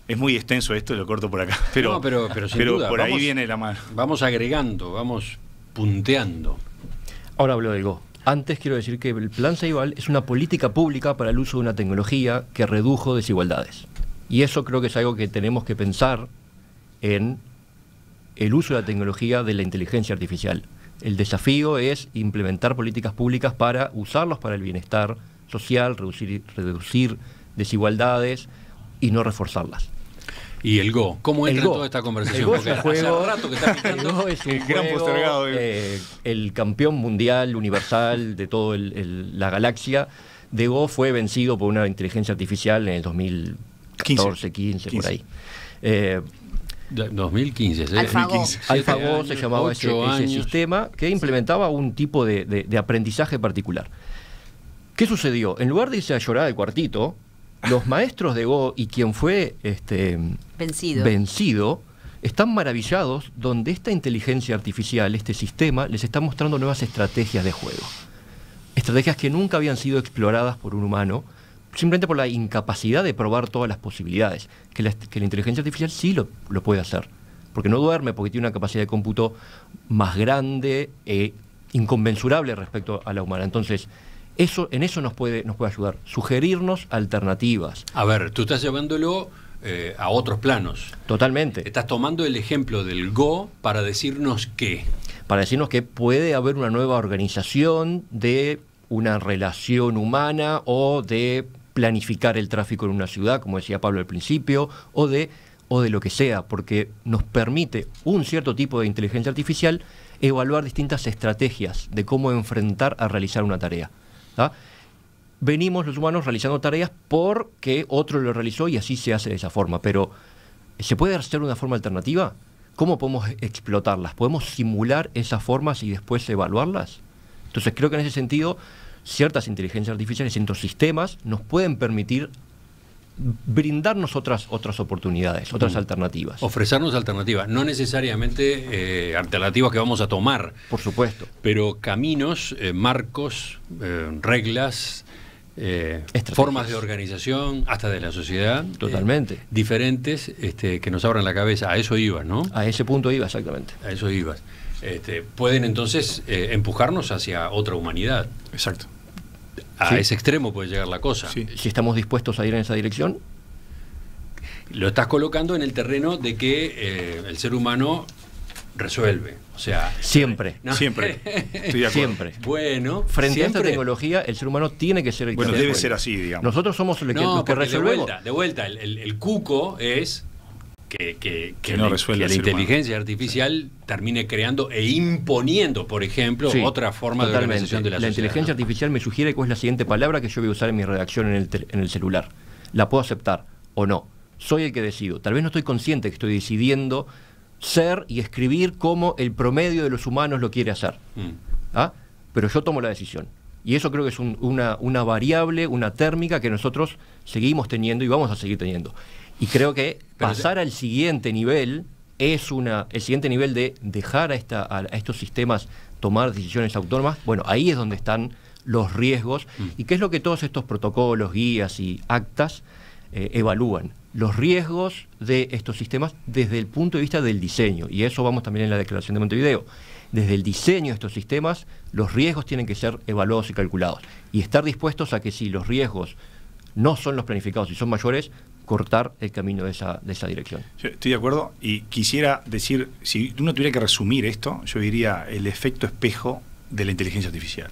Es muy extenso esto, lo corto por acá, pero sin duda, por ahí viene la mano. Vamos agregando, vamos punteando. Ahora hablo del Go. Antes quiero decir que el Plan Ceibal es una política pública para el uso de una tecnología que redujo desigualdades. Y eso creo que es algo que tenemos que pensar en el uso de la tecnología de la inteligencia artificial. El desafío es implementar políticas públicas para usarlos para el bienestar social, reducir desigualdades y no reforzarlas. ¿Y el Go? ¿Cómo entra en toda esta conversación? El Go es un juego, hace rato que está picando. El Go es un juego, el campeón mundial, universal de toda la galaxia de Go fue vencido por una inteligencia artificial en el 2014, 15 por ahí. 2015, ¿sí? AlphaGo se llamaba ese sistema que implementaba un tipo de aprendizaje particular. ¿Qué sucedió? En lugar de irse a llorar al cuartito, los maestros de Go y quien fue vencido están maravillados donde esta inteligencia artificial, este sistema, les está mostrando nuevas estrategias de juego. Estrategias que nunca habían sido exploradas por un humano, simplemente por la incapacidad de probar todas las posibilidades. Que la inteligencia artificial sí lo puede hacer, porque no duerme, porque tiene una capacidad de cómputo más grande e inconmensurable respecto a la humana. Entonces, en eso nos puede ayudar, sugerirnos alternativas. A ver, tú estás llevándolo a otros planos. Totalmente. Estás tomando el ejemplo del Go para decirnos qué. Para decirnos que puede haber una nueva organización de una relación humana o de planificar el tráfico en una ciudad, como decía Pablo al principio, o de lo que sea, porque nos permite un cierto tipo de inteligencia artificial evaluar distintas estrategias de cómo enfrentar a realizar una tarea. ¿Ah? Venimos los humanos realizando tareas porque otro lo realizó y así se hace de esa forma, pero ¿se puede hacer una forma alternativa? ¿Cómo podemos explotarlas? ¿Podemos simular esas formas y después evaluarlas? Entonces creo que en ese sentido ciertas inteligencias artificiales, ciertos sistemas nos pueden permitir brindarnos otras oportunidades, otras alternativas. Ofrecernos alternativas, no necesariamente alternativas que vamos a tomar. Por supuesto. Pero caminos, marcos, reglas, formas de organización, hasta de la sociedad. Totalmente. Diferentes, que nos abran la cabeza. A eso ibas, ¿no? A ese punto iba, exactamente. A eso ibas. Pueden entonces empujarnos hacia otra humanidad. Exacto. A ese extremo puede llegar la cosa. Sí. Si estamos dispuestos a ir en esa dirección. Lo estás colocando en el terreno de que el ser humano resuelve. O sea, siempre. ¿no? Siempre. Estoy de acuerdo. Siempre. Bueno, Frente siempre. a esta tecnología, el ser humano tiene que ser el que Bueno, resuelve. debe ser así, digamos. Nosotros somos los que Porque resolvemos. De vuelta, el cuco es que no resuelve la el ser inteligencia artificial termine creando e imponiendo, por ejemplo, Sí, otra forma de totalmente. organización de la La sociedad. inteligencia artificial me sugiere cuál es la siguiente palabra que yo voy a usar en mi redacción en el celular. ¿La puedo aceptar o no? Soy el que decido. Tal vez no estoy consciente que estoy decidiendo ser y escribir como el promedio de los humanos lo quiere hacer. ¿Ah? Pero yo tomo la decisión. Y eso creo que es una variable, una térmica que nosotros seguimos teniendo y vamos a seguir teniendo. Y creo que pasar al siguiente nivel es el siguiente nivel de dejar a estos sistemas tomar decisiones autónomas. Bueno, ahí es donde están los riesgos y qué es lo que todos estos protocolos, guías y actas evalúan. Los riesgos de estos sistemas desde el punto de vista del diseño, y eso vamos también en la Declaración de Montevideo. Desde el diseño de estos sistemas, los riesgos tienen que ser evaluados y calculados, y estar dispuestos a que si los riesgos no son los planificados y son mayores, cortar el camino de esa dirección. Yo estoy de acuerdo y quisiera decir, si uno tuviera que resumir esto, yo diría el efecto espejo de la inteligencia artificial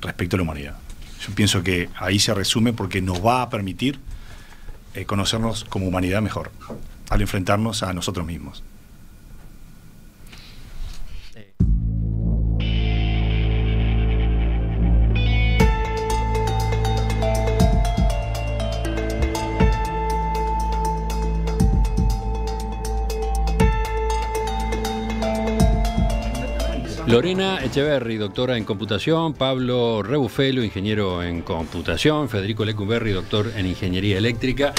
respecto a la humanidad. Yo pienso que ahí se resume porque nos va a permitir conocernos como humanidad mejor, al enfrentarnos a nosotros mismos. Lorena Echeverri, doctora en computación, Pablo Rebufelo, ingeniero en computación, Federico Lecumberri, doctor en ingeniería eléctrica.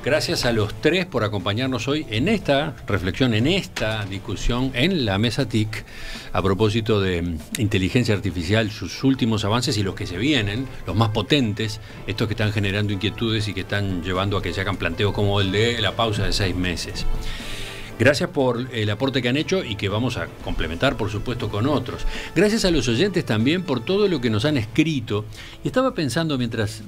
Gracias a los tres por acompañarnos hoy en esta reflexión, en esta discusión en la mesa TIC a propósito de inteligencia artificial, sus últimos avances y los que se vienen, los más potentes, estos que están generando inquietudes y que están llevando a que se hagan planteos como el de la pausa de 6 meses. Gracias por el aporte que han hecho y que vamos a complementar, por supuesto, con otros. Gracias a los oyentes también por todo lo que nos han escrito. Y estaba pensando mientras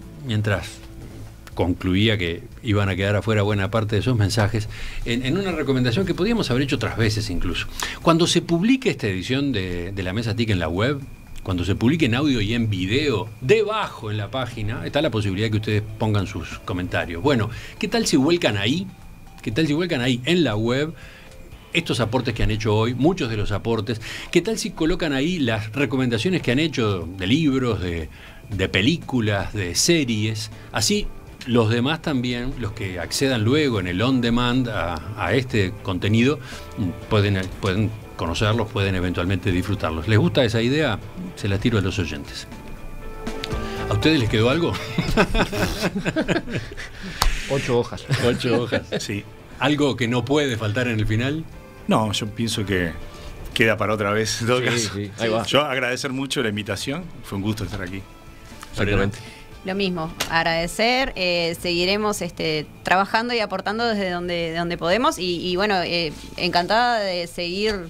concluía que iban a quedar afuera buena parte de esos mensajes, en una recomendación que podíamos haber hecho otras veces incluso. Cuando se publique esta edición de la Mesa TIC en la web, cuando se publique en audio y en video, debajo en la página, está la posibilidad que ustedes pongan sus comentarios. Bueno, ¿qué tal si vuelcan ahí? ¿Qué tal si vuelcan ahí en la web estos aportes que han hecho hoy, muchos de los aportes? ¿Qué tal si colocan ahí las recomendaciones que han hecho de libros, de películas, de series? Así los demás también, los que accedan luego en el on demand a este contenido, pueden conocerlos, pueden eventualmente disfrutarlos. ¿Les gusta esa idea? Se la tiro a los oyentes. ¿A ustedes les quedó algo? 8 hojas. 8 hojas. Sí. ¿Algo que no puede faltar en el final? No, yo pienso que queda para otra vez. En todo caso. Sí, ahí va. Yo agradecer mucho la invitación. Fue un gusto estar aquí. Exactamente. Lo mismo, agradecer, seguiremos trabajando y aportando desde donde podemos y bueno, encantada de seguir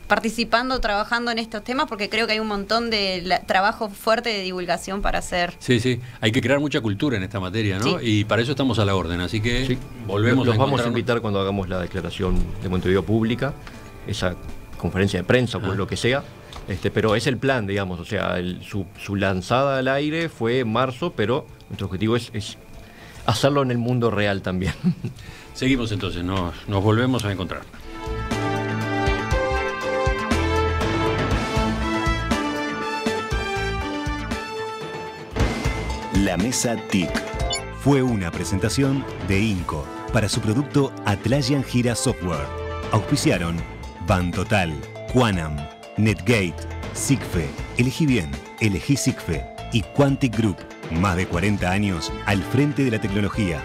participando, trabajando en estos temas porque creo que hay un montón de trabajo fuerte de divulgación para hacer. Sí, hay que crear mucha cultura en esta materia, ¿no? Sí. Y para eso estamos a la orden, así que sí. Volvemos los vamos a invitar cuando hagamos la declaración de Montevideo pública, esa conferencia de prensa o pues lo que sea. Pero es el plan, digamos, o sea, su lanzada al aire fue en marzo, pero nuestro objetivo es hacerlo en el mundo real también. Seguimos entonces, nos volvemos a encontrar. La Mesa TIC fue una presentación de INCO para su producto Atlassian Gira Software. Auspiciaron Bantotal, Quanam, Netgate, Sigfe, Elegí Bien, Elegí Sigfe y Quantic Group. Más de 40 años al frente de la tecnología.